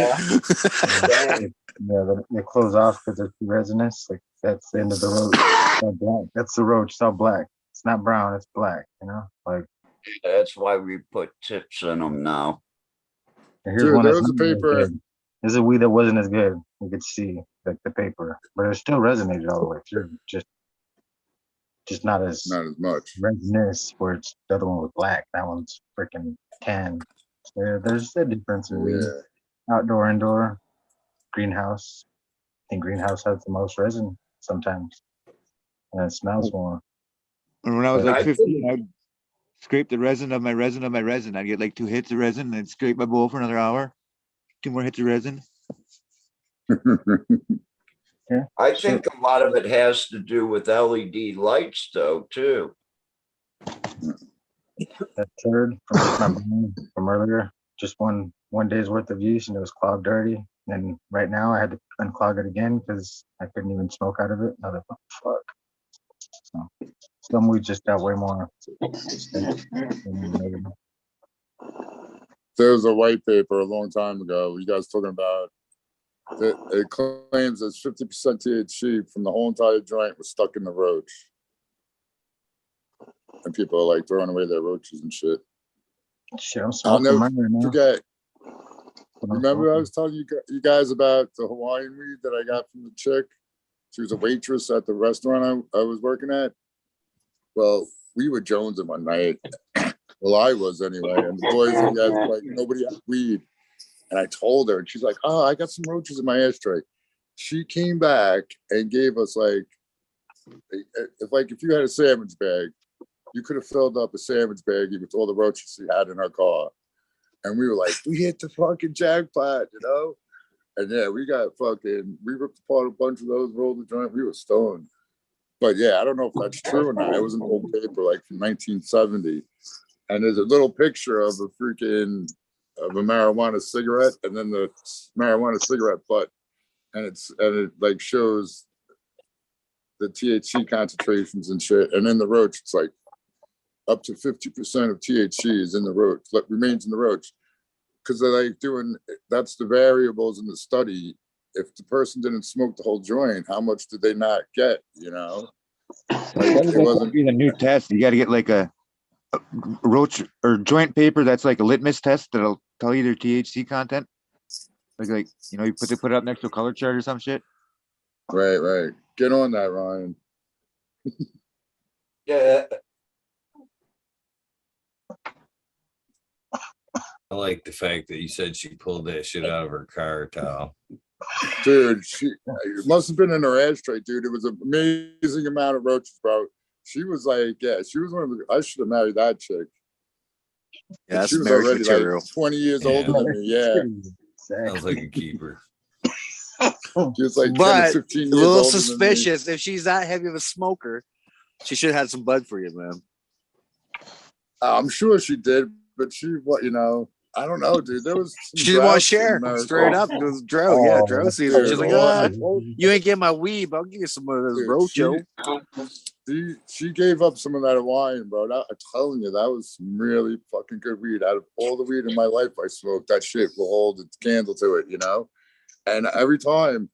They close off because they're too resinous. Like that's the end of the roach. It's all black. That's the roach. It's all black. It's not brown. It's black. You know, like That's why we put tips in them now. here's Dude, one there that's was a not as paper. good. This is a weed that wasn't as good. You could see like the paper, but it still resonated all the way through. Just not as much. resinous. Where it's the other one was black. That one's freaking tan. So there's a difference in weed. Yeah. Outdoor, indoor, greenhouse. I think greenhouse has the most resin sometimes, and it smells more. And when I was But- like 15, I'd scrape the resin of my resin of my resin. I'd get like 2 hits of resin and then scrape my bowl for another hour. 2 more hits of resin. I think a lot of it has to do with LED lights, though, too. That turd from my brain from earlier, just one day's worth of use, and it was clogged already. And right now, I had to unclog it again because I couldn't even smoke out of it. Another fuck. So some weed just got way more. There was a white paper a long time ago. You guys talking about it claims that 50% THC from the whole entire joint was stuck in the roach, and people are like throwing away their roaches and shit. Shit, I'm I'll smoking never mine right now. forget. But I'm Remember, I smoking. was telling you guys about the Hawaiian weed that I got from the chick. She was a waitress at the restaurant I was working at. Well, we were jonesing one night. Well, I was anyway, and the boys, you guys were like, nobody had weed. And I told her, and she's like, "Oh, I got some roaches in my ashtray." She came back and gave us like if you had a sandwich bag, you could have filled up a sandwich baggie with all the roaches she had in her car. And we were like, we hit the fucking jackpot, you know? And yeah, we ripped apart a bunch of those, rolled the joint. We were stoned. But yeah, I don't know if that's true or not. It was an old paper, like from 1970. And there's a little picture of a marijuana cigarette, and then the marijuana cigarette butt. And it like shows the THC concentrations and shit. And in the roach, it's like up to 50% of THC is in the roach, remains in the roach. Because they're like that's the variables in the study. If the person didn't smoke the whole joint, how much did they not get, you know? Like, it wasn't Be the new test. You got to get like a roach or joint paper that's like a litmus test that'll tell you their THC content. Like you put it up next to a color chart or some shit. right. Get on that, Ryan. Yeah. I like the fact that you said she pulled that shit out of her car, Tal. Dude, it must have been in her ashtray, dude. It was an amazing amount of roaches, bro. She was like, she was one of the, I should have married that chick. Yeah, that's she was marriage already material. like 20 years older than me. Yeah. Sounds like a keeper. She was like 10 But to 15 years a little older suspicious. If she's that heavy of a smoker, she should have had some bud for you, man. I'm sure she did, but she, I don't know, dude. There was some She didn't want to droughts in share. America. Straight up. It was drought. Yeah, Oh, drought season. dude, She's like, all I you ain't getting my weed, but I'll give you some of this Dude, rocho. she gave up some of that Hawaiian, bro. I'm telling you, that was some really fucking good weed. Out of all the weed in my life I smoked, that shit will hold its candle to it, you know? And every time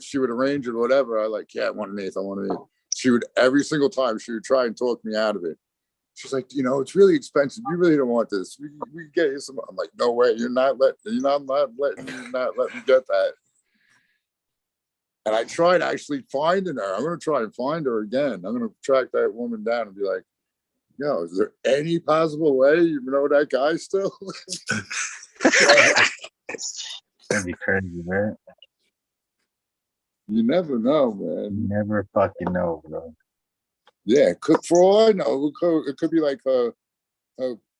she would arrange it or whatever, I like, yeah, I want an eighth, I want an eighth. She would, every single time, she would try and talk me out of it. She's like, you know, it's really expensive. You really don't want this. We get you some. I'm like, no way. You're not letting me get that. And I tried actually finding her. I'm going to try and find her again. I'm going to track that woman down and be like, yo, is there any possible way you know that guy still? That'd be crazy, right? You never know, man. You never fucking know, bro. Yeah, for all I know, it could be like her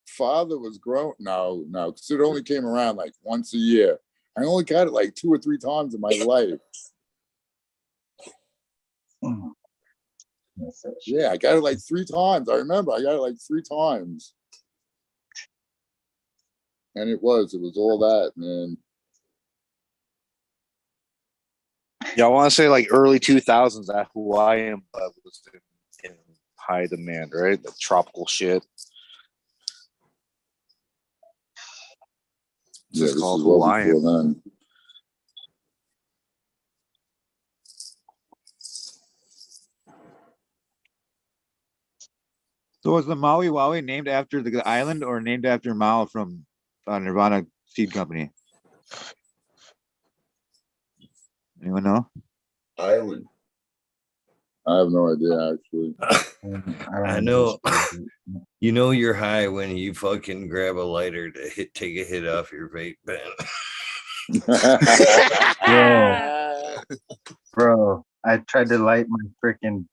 father was grown. No, because it only came around like once a year. I only got it like 2 or 3 times in my life. Yeah, I got it like 3 times. I remember I got it like 3 times. And it was all that, man. Yeah, I want to say like early 2000s, that Hawaiian bud was in high demand, right? The tropical shit. Yeah, It's this called is well Hawaiian. before then. So was the Maui Wowie named after the island or named after Mao from Nirvana Seed Company? Anyone know? Island. I have no idea, actually. I know. You know you're high when you fucking grab a lighter to take a hit off your vape pen. Bro, I tried to light my freaking.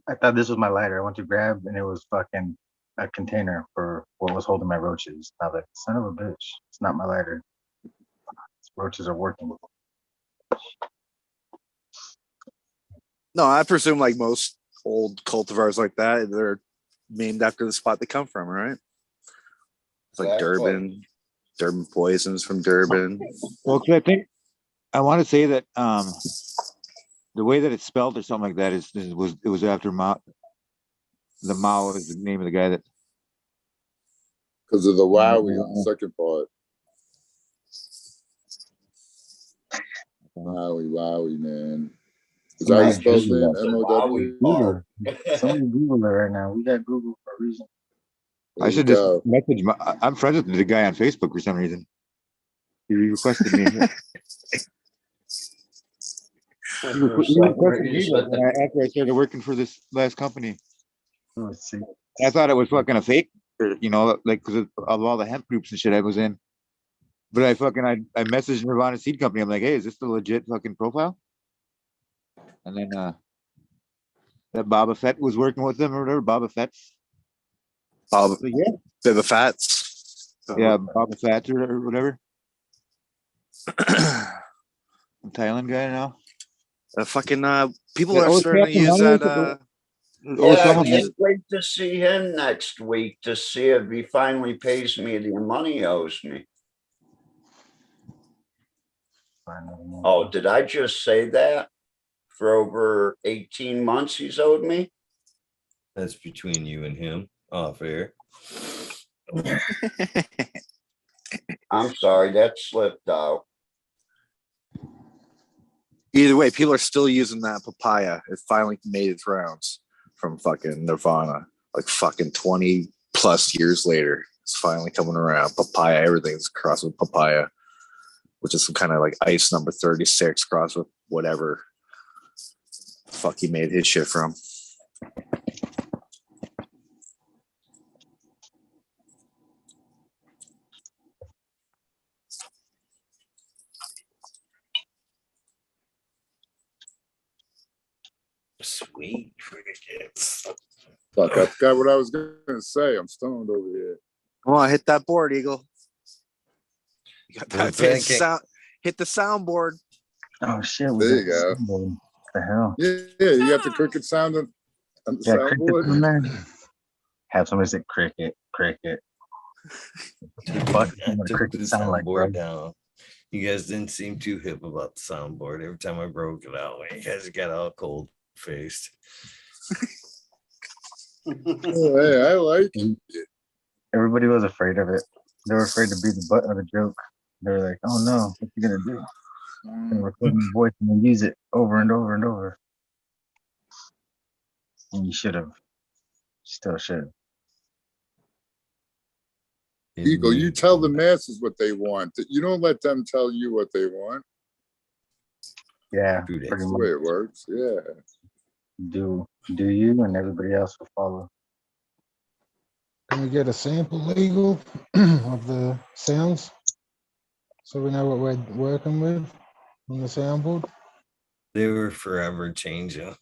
I thought this was my lighter. I went to grab, and it was fucking a container for what was holding my roaches. I was like, son of a bitch, it's not my lighter. These roaches are working. No, I presume like most old cultivars like that, they're named after the spot they come from, right? It's like Exactly. Durban poisons from Durban. Well, 'cause I think I want to say that the way that it's spelled or something like that it was after Mao. The Mao is the name of the guy that. Because of the wowie on the second part. Wowie, man. Is that how you spell it? M-O-W? Google. Somebody Google it right now. We got Google for a reason. I should just message. I'm friends with the guy on Facebook for some reason. He requested me. He requested me after I started working for this last company. Let's see. I thought it was fucking a fake, you know, like because of all the hemp groups and shit I was in. But I messaged Nirvana Seed Company. I'm like, hey, is this the legit fucking profile? And then that Boba Fett was working with them or whatever. Boba Fett's. Boba, yeah. The Fats. Yeah, Boba Fett or whatever. Thailand guy now. Fucking people are starting to use that. Yeah, I can't wait to see him next week to see if he finally pays me the money he owes me. Oh, did I just say that? For over 18 months he's owed me? That's between you and him. Off air. I'm sorry, that slipped out. Either way, people are still using that papaya. It finally made its rounds from fucking Nirvana. Like fucking 20 plus years later. It's finally coming around. Papaya, everything's crossed with papaya, which is some kind of like ice number 36 crossed with whatever fuck he made his shit from. Sweet crickets. Fuck, I forgot what I was gonna say. I'm stoned over here. Come on, hit that board, Eagle. You got that sound. Hit the soundboard. Oh shit! There you go. What the hell? Yeah, you got the cricket sound on the soundboard. Have somebody say cricket. What I would a took cricket the sound like, bro? soundboard down. You guys didn't seem too hip about the soundboard. Every time I broke it out, you guys got all cold faced. Oh, hey, I like it. Everybody was afraid of it. They were afraid to be the butt of the joke. They were like, "Oh no, what you gonna do? And record your voice and then use it over and over and over." And you should have. Still should. Eagle, you tell the masses what they want. You don't let them tell you what they want. Yeah, Dude, pretty That's the much. way it works. Yeah. Do you, and everybody else will follow. Can we get a sample, Eagle, of the sounds so we know what we're working with on the soundboard? They were forever changing.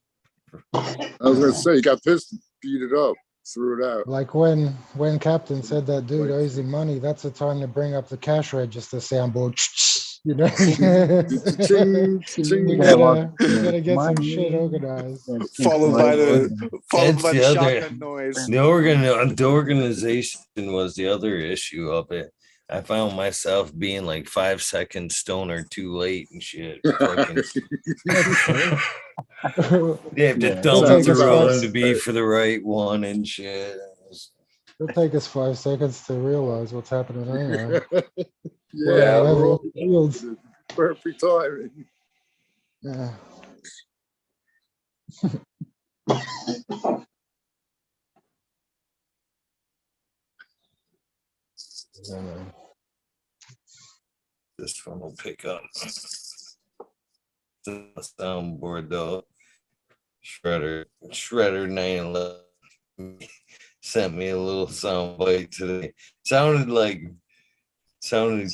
I was gonna say you got pissed and beat it up, threw it out. Like when Captain said that dude owes him money, that's the time to bring up the cash register soundboard. You know, Ching, ching. we Yeah, gotta get some money. shit organized. Followed by That's the the other- shotgun noise. The organization was the other issue of it. I found myself being like 5 seconds stoner too late and shit. Fucking, they have to Yeah. thumb It'll take us through five- them to be for the right one and shit. It'll take us 5 seconds to realize what's happening anyway. Yeah, Whatever we're all yields. perfect timing. Yeah. Yeah, man. This one will pick up. The soundboard though. Shredder 911 sent me a little sound bite today. Sounded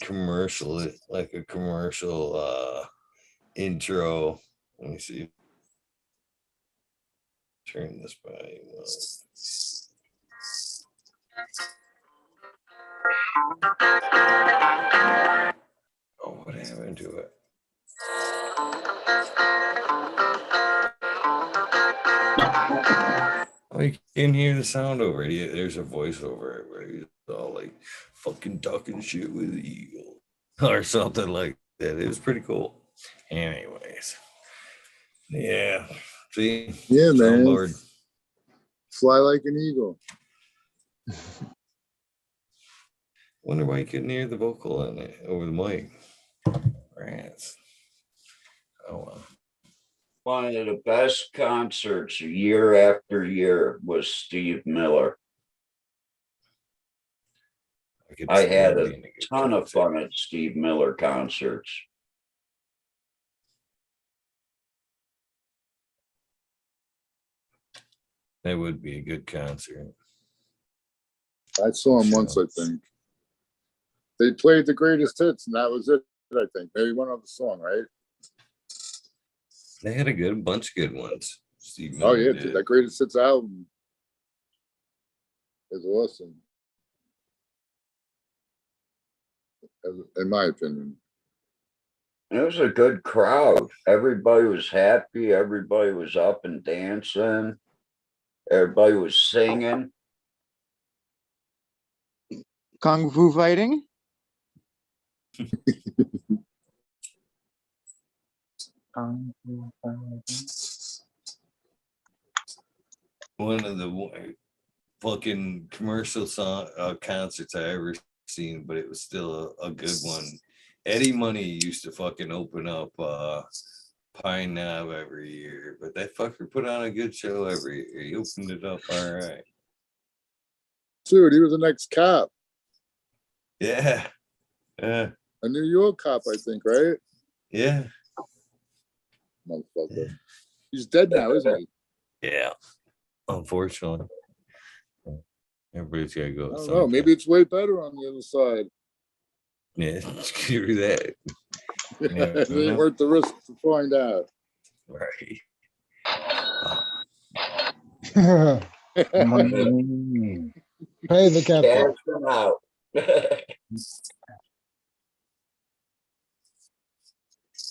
commercial, like a commercial intro. Let me see. Turn this by. Oh, what happened to it? Oh, you can hear the sound over it. Yeah, there's a voice over it where he's all like fucking talking shit with the eagle or something like that. It was pretty cool. Anyways, yeah. See, Yeah, man. soundboard. Fly like an eagle. Wonder why you couldn't hear the vocal in it over the mic. Rats. Oh well. One of the best concerts year after year was Steve Miller. I had a ton of fun at Steve Miller concerts. That would be a good concert. I saw him once, I think. They played the greatest hits, and that was it, I think. Maybe one other song, right? They had a bunch of good ones. Steve Oh, Miller yeah, did. dude, that greatest hits album is awesome. In my opinion. It was a good crowd. Everybody was happy. Everybody was up and dancing. Everybody was singing. Kung Fu fighting? One of the fucking commercial song concerts I ever seen, but it was still a good one. Eddie Money used to fucking open up Pine Knob every year, but that fucker put on a good show every year. He opened it up all right. Dude, he was an ex-cop. Yeah. Yeah. A New York cop, I think, right? Yeah. Motherfucker. Yeah. He's dead now, isn't he? Yeah. Unfortunately. Everybody's got to go. I don't know. Maybe it's way better on the other side. Yeah, screw that. Yeah, it ain't worth the risk to find out. Right. Pay the captain. Cashing out.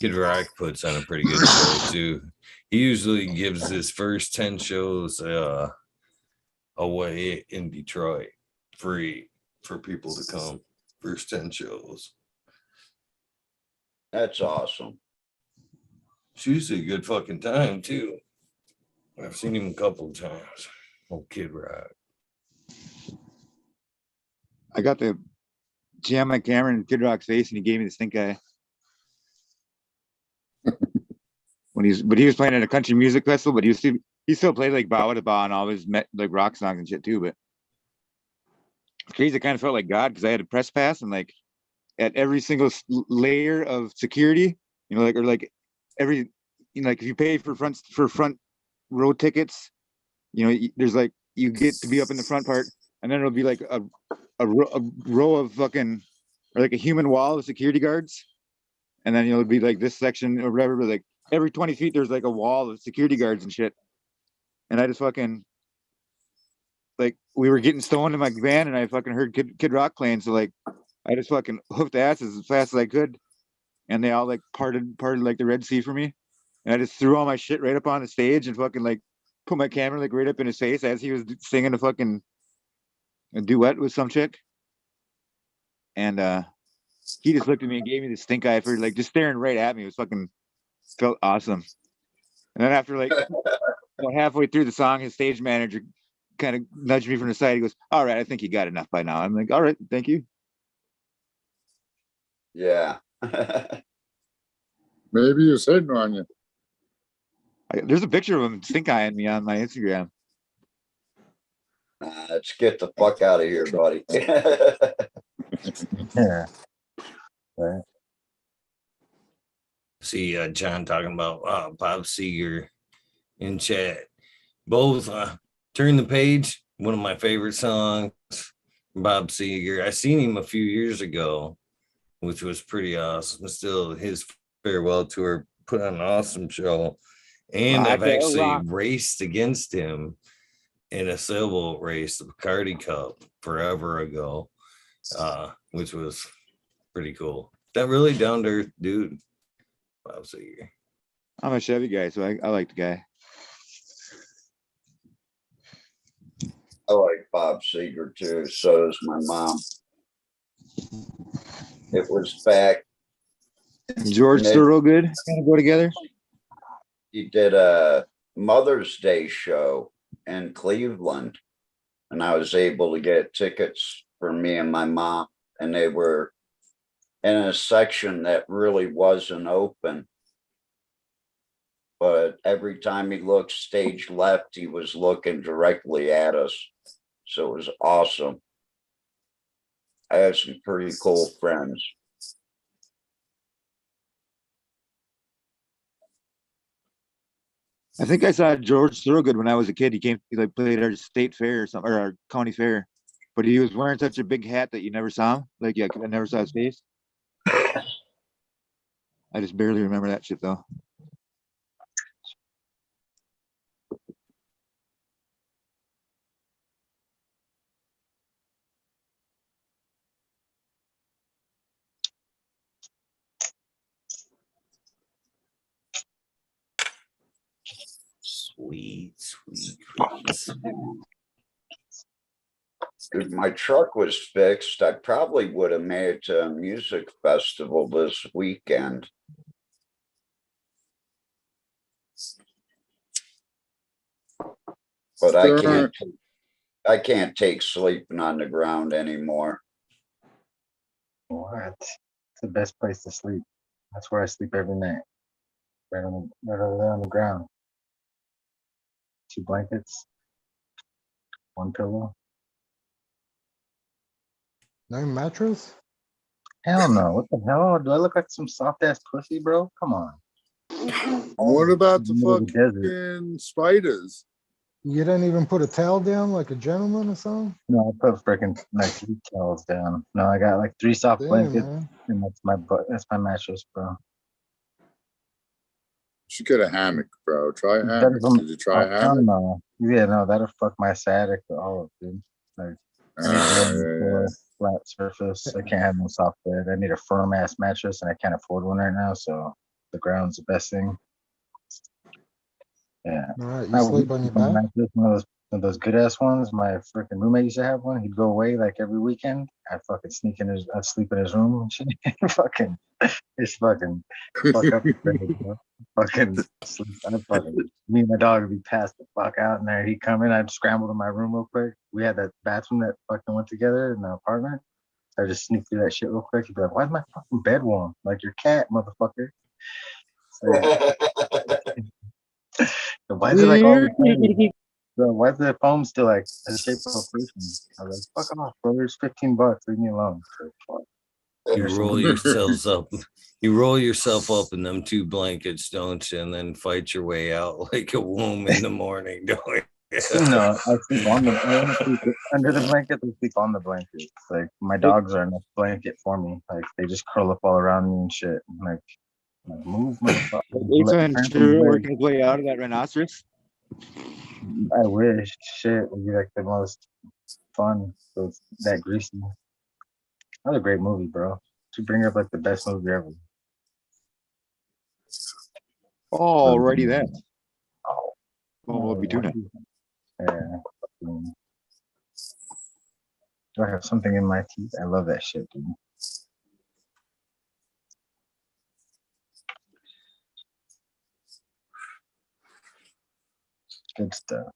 Kid Rock puts on a pretty good show too. He usually gives his first 10 shows away in Detroit free. for people to come. First 10 shows. That's awesome. It's usually a good fucking time too. I've seen him a couple of times. Old Kid Rock. I got to jam my camera in Kid Rock's face, and he gave me the stink eye. But he was playing at a country music festival, but he still played like Bawa to Ba and all his like rock songs and shit too. But it's crazy. I kind of felt like God because I had a press pass, and like at every single layer of security, you know, like every, you know, like if you pay for front row tickets, you know, there's like you get to be up in the front part, and then it'll be like a row of fucking, or like a human wall of security guards, and then it'll be like this section or whatever, but like every 20 feet there's like a wall of security guards and shit. And I just fucking, like, we were getting stoned in my van, and I fucking heard Kid Rock playing, so like I just fucking hoofed asses as fast as I could, and they all like parted like the Red Sea for me, and I just threw all my shit right up on the stage and fucking like put my camera like right up in his face as he was singing a fucking duet with some chick, and he just looked at me and gave me the stink eye for like just staring right at me. It was fucking, felt awesome. And then after like halfway through the song, his stage manager kind of nudged me from the side. He goes, "All right, I think you got enough by now." I'm like, "All right, thank you." Yeah. Maybe he was hitting on you. There's a picture of him stink eyeing me on my Instagram. Let's get the fuck out of here, buddy. Yeah. Right. See John talking about Bob Seger in chat. Both Turn the Page, one of my favorite songs. Bob Seger. I seen him a few years ago, which was pretty awesome. Still, his farewell tour put on an awesome show. And I've actually raced against him in a sailboat race, the Bacardi Cup, forever ago, which was pretty cool. That really down to earth dude. Bob Seger. I'm a Chevy guy, so I like the guy. I like Bob Seger too. So does my mom. It was back. George still real good. Kind of go together. He did a Mother's Day show in Cleveland, and I was able to get tickets for me and my mom, and they were in a section that really wasn't open. But every time he looked stage left, he was looking directly at us. So it was awesome. I had some pretty cool friends. I think I saw George Thorogood when I was a kid. He like played our state fair or something, or our county fair. But he was wearing such a big hat that you never saw him. Like, yeah, I never saw his face. I just barely remember that shit though. Sweet. If my truck was fixed, I probably would have made it to a music festival this weekend. But I can't take sleeping on the ground anymore. What? It's the best place to sleep. That's where I sleep every night. Right over there on the ground. 2 blankets, 1 pillow. No mattress? Hell no. What the hell? Do I look like some soft ass pussy, bro? Come on. What about the Middle of the desert. fucking spiders? You don't even put a towel down like a gentleman or something? No, I put freaking like 3 towels down. No, I got like 3 soft Damn, blankets, man. and that's my butt. That's my mattress, bro. You should get a hammock, bro. Try a Better hammock. from- Did you try a Oh, hammock? no. Yeah, no, that'll fuck my sciatic all up, dude. Like, I need to lay on the floor, flat surface. I can't have no soft bed. I need a firm ass mattress, and I can't afford one right now. So the ground's the best thing. Yeah. All right, I you sleep on your back? mattress, one of those good ass ones. My freaking roommate used to have one. He'd go away like every weekend. I'd fucking I'd sleep in his room and shit. fucking, it's fucking fuck up the bed, bro. Fucking sleep. Me and my dog would be passed the fuck out in there. He'd come in. I'd scramble to my room real quick. We had that bathroom that fucking went together in the apartment. So I just sneak through that shit real quick. He'd be like, "Why's my fucking bed warm? Like your cat, motherfucker." So, why is it like all the time? Bro, why is the foam still like a shape of a person? I was like, fuck off, bro. There's $15. Leave me alone. You roll yourselves up. You roll yourself up in them 2 blankets, don't you? And then fight your way out like a womb in the morning, don't you? No, I sleep on I don't sleep under the blanket. I sleep on the blanket. Like my dogs are enough blanket for me. Like they just curl up all around me and shit. Like move, motherfucker. Ace Ventura working his way out of that rhinoceros. I wish. Shit would be like the most fun. So it's that greasy. Another great movie, bro. To bring up like the best movie ever. Alrighty then. Oh, We'll be doing it. Yeah. Do I have something in my teeth? I love that shit, dude. Good stuff.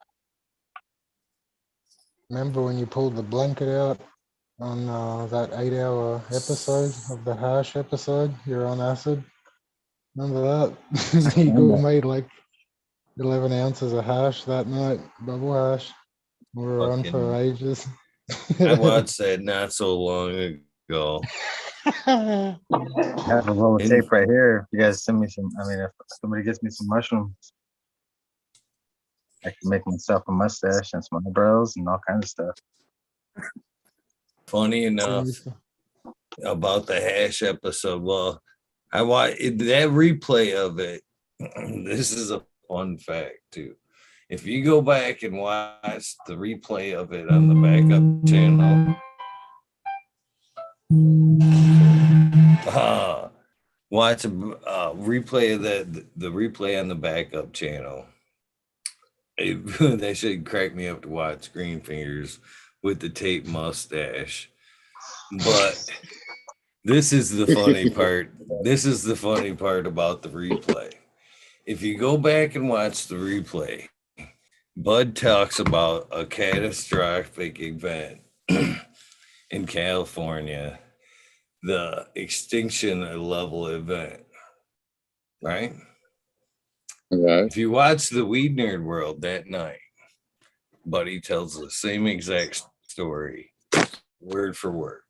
Remember when you pulled the blanket out on that 8-hour episode of the hash episode? You're on acid. Remember that? You made like 11 ounces of hash that night, bubble hash. We were on for ages. I watched that not so long ago. I have a roll of tape right here. If you guys send me some, if somebody gets me some mushrooms, I can make myself a mustache and some eyebrows and all kinds of stuff. Funny enough about the hash episode. Well, I watched that replay of it. This is a fun fact too. If you go back and watch the replay of it on the backup channel, watch a replay of the replay on the backup channel. That should crack me up to watch Green Fingers with the tape mustache. But this is the funny part. This is the funny part about the replay. If you go back and watch the replay, Bud talks about a catastrophic event in California, the extinction level event, right? Okay. If you watch the Weed Nerd World that night, Buddy tells the same exact story, word for word.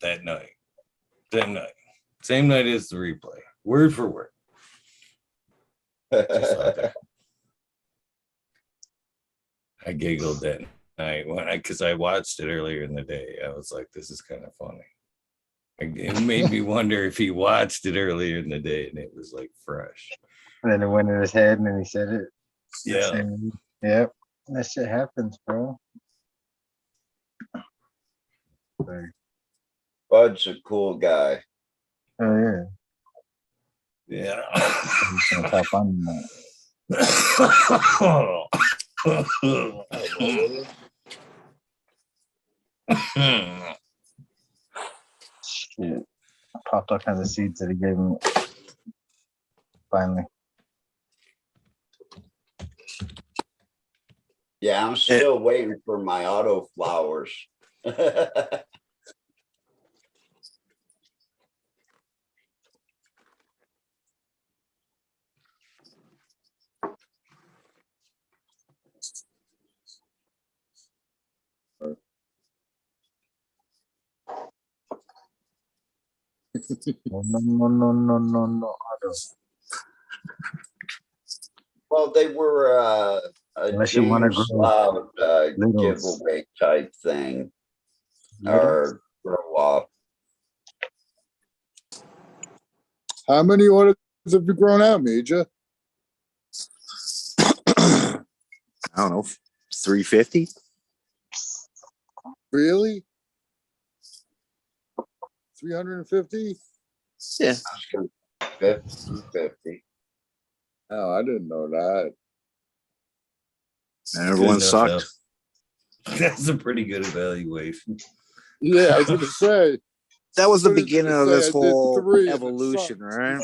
That night. Same night as the replay, word for word. Just like that. I giggled that night because I watched it earlier in the day. I was like, this is kind of funny. It made me wonder if he watched it earlier in the day and it was like fresh. And then it went in his head and then he said it. Yeah. Yep. That shit happens, bro. Bud's a cool guy. Oh yeah. Yeah. Top on Shit. I popped all kinds of seeds that he gave me. Finally. Yeah, I'm still waiting for my auto flowers. No. Well, they were a Unless you want to James grow Loud littles. giveaway type thing. Littles? Or grow up. How many orders have you grown out, Major? I don't know, 350. Really? 350? Yeah. 50. Oh, I didn't know that. And everyone sucked. That's a pretty good evaluation. Yeah, I was gonna say That was the What is it beginning to of say? I this did whole 3 and it evolution, sucked. right?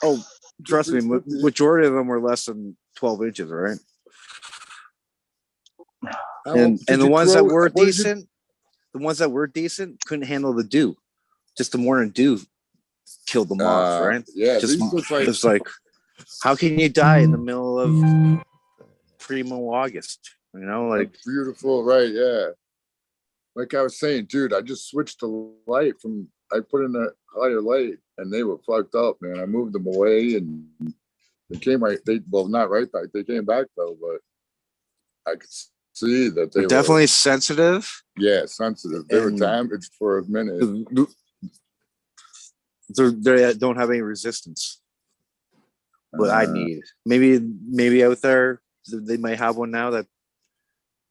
Oh, trust me, 350. majority of them were less than 12 inches, right? How And did the you ones that grow- were what did you- decent, the ones that were decent couldn't handle the dew. Just the morning dew killed them off, right? Yeah, Just these look like it's like, how can you die in the middle of primo August? You know, like beautiful, right? Yeah. Like I was saying, dude, I just switched the light from I put in a higher light and they were fucked up, man. I moved them away and they came right. Well, not right back. They came back though, but I could see that they they're were definitely sensitive. Yeah, sensitive. They were And- damaged for a minute. They don't have any resistance. What I need, maybe out there they might have one now that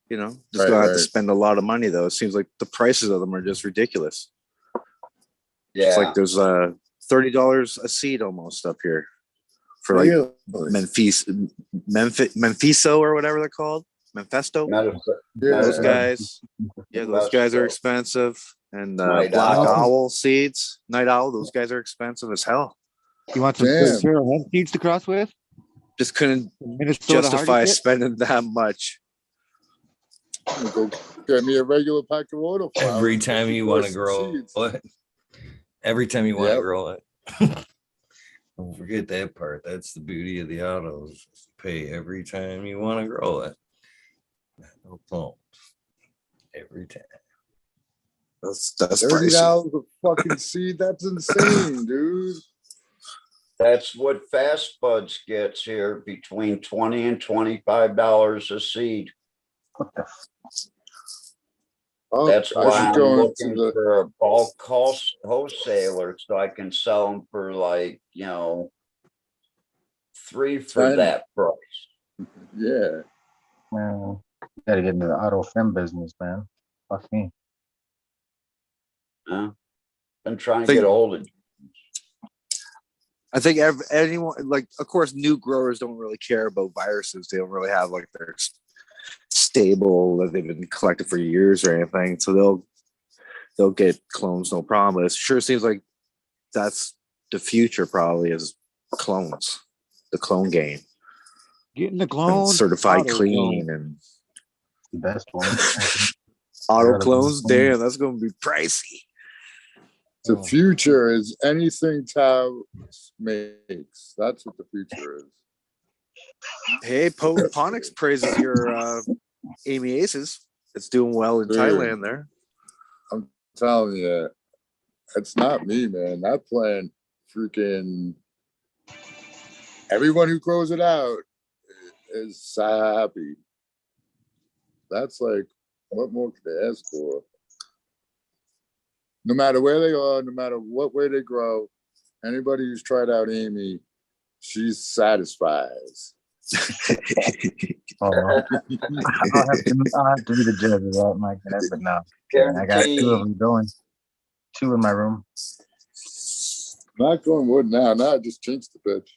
just gonna have to spend a lot of money though. It seems like the prices of them are just ridiculous. Yeah. It's like there's $30 a seed almost up here for like Memphiso or whatever they're called, Mephisto. Those guys, those guys are expensive. And black owl seeds, night owl, those guys are expensive as hell. You want some zero hemp seeds to cross with? Just couldn't Minnesota justify Hardy kit? spending that much. I'm gonna go get me a regular pack of water flowers. Every time you want to grow it. Every time you want to grow it. Don't forget that part. That's the beauty of the autos. Pay every time you want to grow it. No clones. Every time. That's $30 a fucking seed. That's insane, dude. That's what Fast Buds gets here, between $20 and $25 a seed. Oh, That's I why should I'm go looking into the for a bulk wholesaler so I can sell them for like, 3 for 10. that price. Yeah. Man, gotta get into the auto fem business, man. Fuck me. Been trying to get a hold of. I think anyone, like, of course, new growers don't really care about viruses. They don't really have like their stable that they've been collected for years or anything. So they'll get clones, no problem. It sure seems like that's the future, probably, is clones, the clone game. Getting the clone certified clean and the best one. Auto clones, damn, that's gonna be pricey. The future is anything Tao makes. That's what the future is. Hey, Ponix praises your Amy Aces. It's doing well in Thailand there. I'm telling you, it's not me, man. That plant freaking everyone who grows it out is so happy. That's like, what more could they ask for? No matter where they are, no matter what way they grow, anybody who's tried out Amy, she's satisfied. I'll have to be the judge of that, Mike. But no, I got 2 of them going. 2 in my room. Not going wood now. Now I just changed the bitch.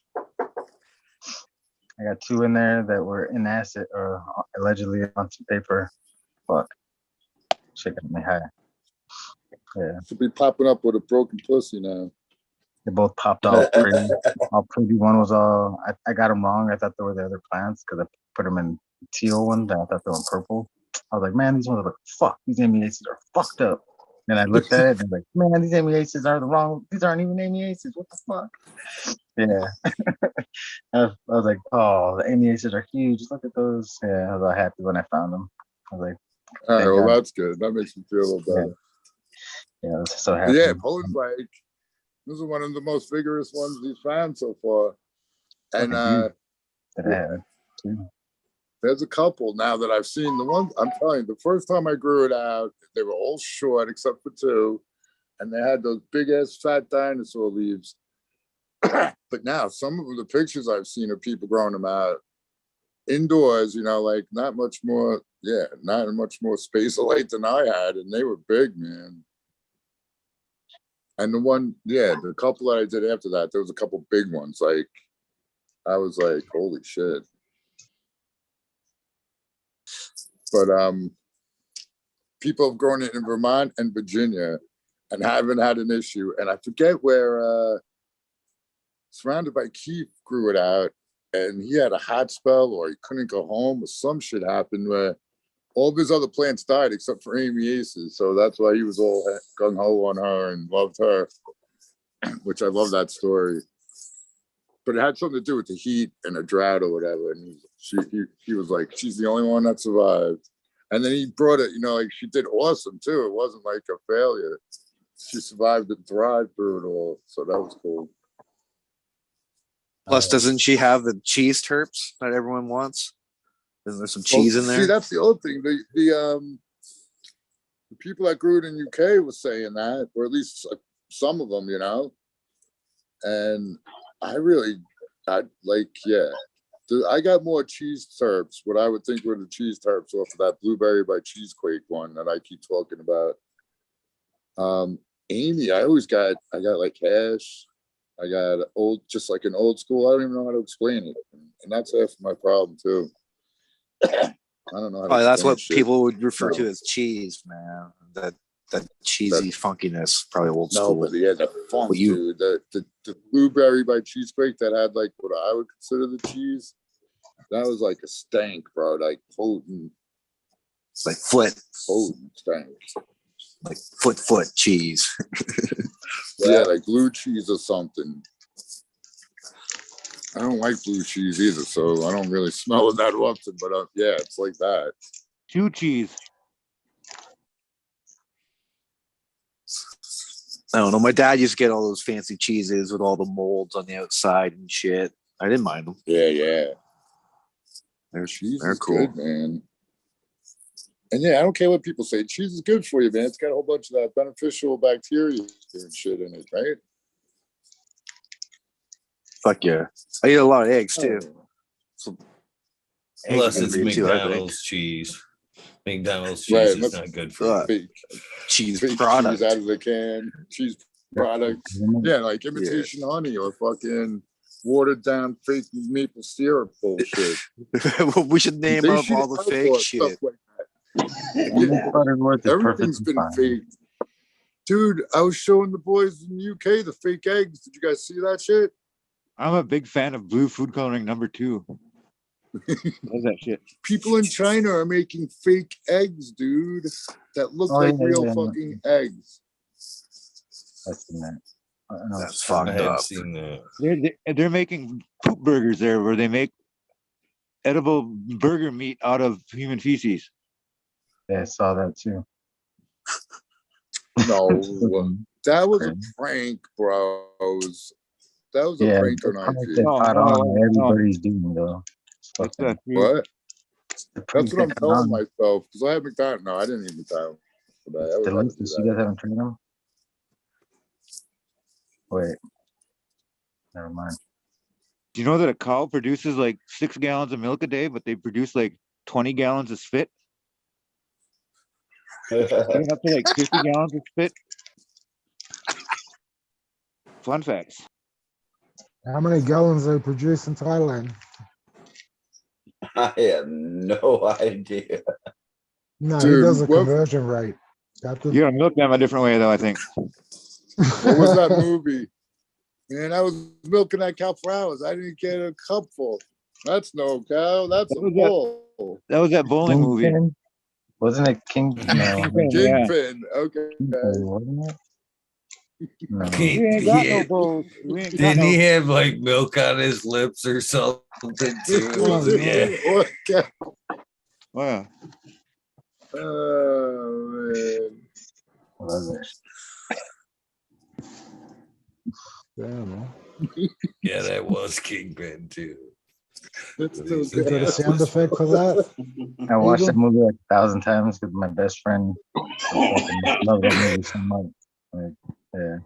I got 2 in there that were in asset or allegedly on some paper. Fuck. Shit got me high. Yeah. Should be popping up with a broken pussy now. They both popped off pretty. All pretty. One was all. I got them wrong. I thought they were the other plants because I put them in teal ones. I thought they were purple. I was like, man, these ones are like, fuck. These Amiaces are fucked up. And I looked at it and I was like, man, these Amiaces are the wrong. These aren't even Amiaces. What the fuck? Yeah. I was like, oh, the Amiaces are huge. Look at those. Yeah, I was all happy when I found them. I was like, all right, well, that's good. That makes me feel a little better. Yeah, I was so happy. Yeah, Poland's like, this is one of the most vigorous ones we've found so far. And that I had too. There's a couple now that I've seen. The one I'm telling you, the first time I grew it out, they were all short except for 2, and they had those big ass fat dinosaur leaves. But now some of the pictures I've seen of people growing them out indoors, like not much more space of light than I had, and they were big, man. And the couple that I did after that, there was a couple big ones. Like, I was like, holy shit. But people have grown it in Vermont and Virginia and haven't had an issue. And I forget where Surrounded by Keith grew it out, and he had a hot spell or he couldn't go home or some shit happened where all of his other plants died except for Amy Ace's. So that's why he was all gung-ho on her and loved her, which I love that story. But it had something to do with the heat and a drought or whatever. And he was like, she's the only one that survived. And then he brought it, like she did awesome too. It wasn't like a failure. She survived and thrived through it all. So that was cool. Plus, doesn't she have the cheese terps that everyone wants? Isn't there some cheese in there? See, that's the other thing. The people that grew it in UK was saying that, or at least some of them, And I got more cheese terps, what I would think were the cheese terps off of that Blueberry by Cheesequake one that I keep talking about. Amy, I got like hash. I got just like an old school. I don't even know how to explain it. And that's half my problem too. I don't know. That's what people would refer to as cheese, man. That cheesy funkiness, probably old school. No, but yeah, the funk, dude. The Blueberry by Cheesequake that had like what I would consider the cheese. That was like a stank, bro. Like potent. It's like potent stank. Like foot cheese. Yeah, like blue cheese or something. I don't like blue cheese either, so I don't really smell it that often. But yeah, it's like that. Chew cheese. I don't know. My dad used to get all those fancy cheeses with all the molds on the outside and shit. I didn't mind them. Yeah. They're cool, good, man. And yeah, I don't care what people say. Cheese is good for you, man. It's got a whole bunch of that beneficial bacteria and shit in it, right? Fuck yeah. I eat a lot of eggs too. So, unless it's McDonald's cheese. McDonald's cheese is not good for cheese product. Cheese out of the can. Cheese product. Yeah, like imitation honey or fucking watered down fake maple syrup bullshit. We should name up all the fake shit. Everything's been fake. Dude, I was showing the boys in the UK the fake eggs. Did you guys see that shit? I'm a big fan of blue food coloring #2. What's that shit? People in China are making fake eggs, dude, that look like real fucking eggs. That's fucked up. They're making poop burgers there where they make edible burger meat out of human feces. Yeah, I saw that too. No, that was a prank, bros. That was a prank on IG. Everybody's doing though. What? That's what I'm telling myself. Because I had McDonald's. No, I didn't eat McDonald's. Delicious. You guys haven't tried them? Wait. Never mind. Do you know that a cow produces like 6 gallons of milk a day, but they produce like 20 gallons of spit? Up to like 50 gallons of spit. Fun facts. How many gallons they produce in Thailand? I have no idea. No, dude, he does a conversion rate. You gotta milk them a different way, though, I think. What was that movie? Man, I was milking that cow for hours. I didn't get a cupful. That's no cow. That's a bull. That was that bowling movie. Wasn't it Kingpin? Kingpin. Okay. Wasn't it? No. Didn't he have like milk on his lips or something too? Yeah. Wow. Oh man. Yeah, that was Kingpin too. Is there a sound effect for that? I watched that movie like 1,000 times with my best friend. I love that movie so much. Yeah.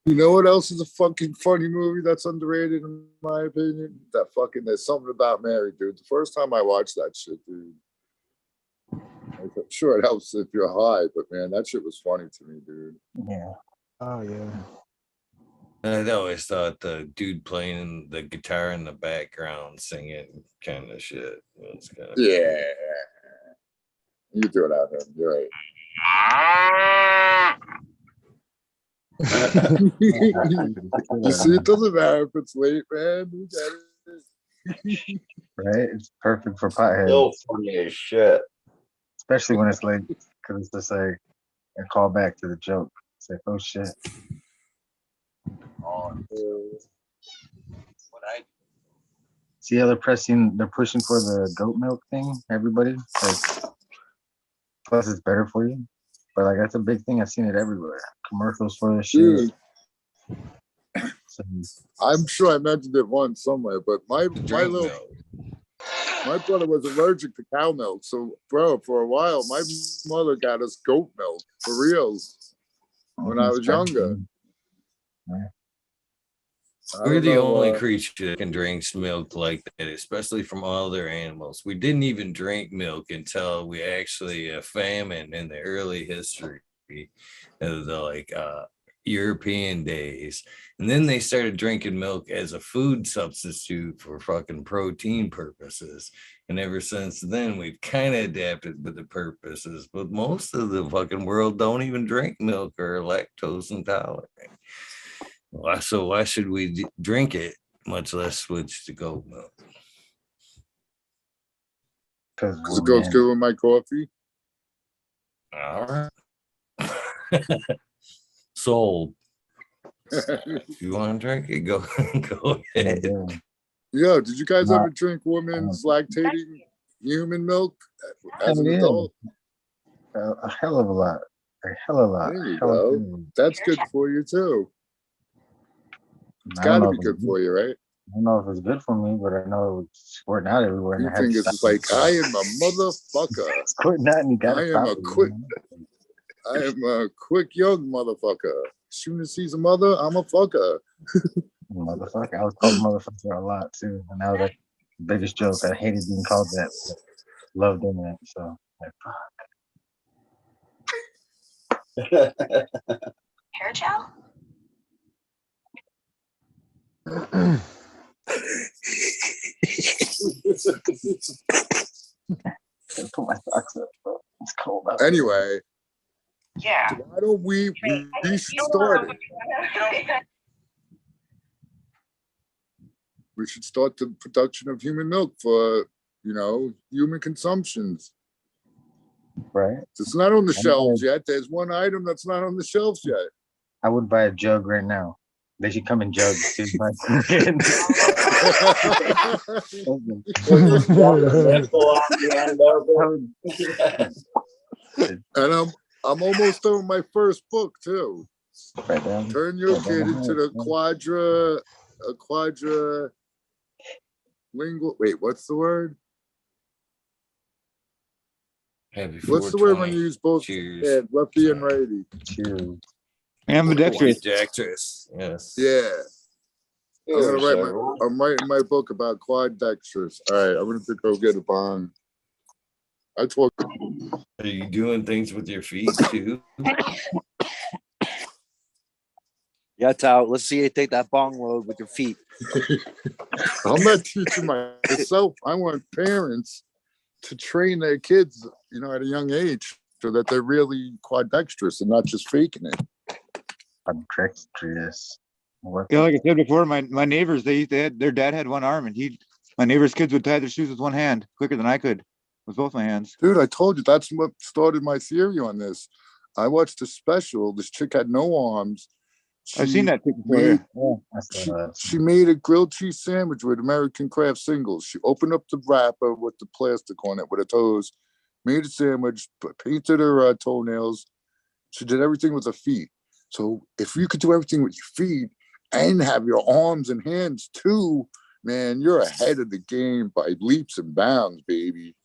You know what else is a fucking funny movie that's underrated in my opinion? That fucking There's Something About Mary, dude. The first time I watched that shit, dude. I'm sure it helps if you're high, but man, that shit was funny to me, dude. Yeah. Oh yeah. I always thought the dude playing the guitar in the background singing kind of shit was kind of yeah. You do it out here. You're right. You see, it doesn't matter if it's late, man. We got it. Right? It's perfect for potheads. Still funny as shit. Especially when it's late, because it's just like a call back to the joke. It's like, oh shit. See how they're pushing for the goat milk thing, everybody? Like, plus it's better for you. But like that's a big thing. I've seen it everywhere. Commercials for this shit. Dude, So, I'm sure I mentioned it once somewhere, but my brother was allergic to cow milk. So, bro, for a while, my mother got us goat milk for real when I was younger. We're the only creature that can drink milk like that, especially from other animals. We didn't even drink milk until we actually famine in the early history of the European days. And then they started drinking milk as a food substitute for fucking protein purposes. And ever since then, we've kind of adapted with the purposes. But most of the fucking world don't even drink milk or are lactose intolerant. So why should we drink it, much less switch to goat milk? Because it goes good with my coffee. All right. Sold. If you want to drink it, go ahead. Yo, did you guys ever drink women's lactating human milk as an adult? A hell of a lot. A hell of a lot. There you go. That's good for you too. It's got to be good for you, right? I don't know if it's good for me, but I know it's squirting out everywhere. You think it's like, I am a motherfucker. Squirting out and you got I am a quick young motherfucker. As soon as he's a mother, I'm a fucker. Motherfucker. I was called motherfucker a lot too. And that was like the biggest joke. I hated being called that. Loved doing it. So, like, fuck. Hair gel? Put my socks up, bro. It's cold out. Anyway, yeah. Why don't we restart it? We should start the production of human milk for, human consumptions. Right. It's not on the shelves yet. There's one item that's not on the shelves yet. I would buy a jug right now. They should come in jugs too. And I'm almost done with my first book too. Turn your kid into the quadrilingual. Wait, what's the word? What's the word when you use both lefty and righty? Cheers. Ambidextrous. Yes. Yeah. I'm writing my book about quadrilingual. All right, I'm gonna go get a bong. Are you doing things with your feet too? Yeah, Tao. Let's see you take that bong load with your feet. I'm not teaching myself. I want parents to train their kids, at a young age, so that they're really quadrilingual and not just faking it. Quadrilingual. Yeah, like I said before, my neighbors, their dad had one arm, and my neighbors' kids would tie their shoes with one hand quicker than I could with both my hands. Dude, I told you that's what started my theory on this. I watched a special. This chick had no arms. I've seen that before. She made a grilled cheese sandwich with American Craft Singles. She opened up the wrapper with the plastic on it with her toes, made a sandwich, painted her toenails. She did everything with her feet. So if you could do everything with your feet and have your arms and hands too, man, you're ahead of the game by leaps and bounds, baby.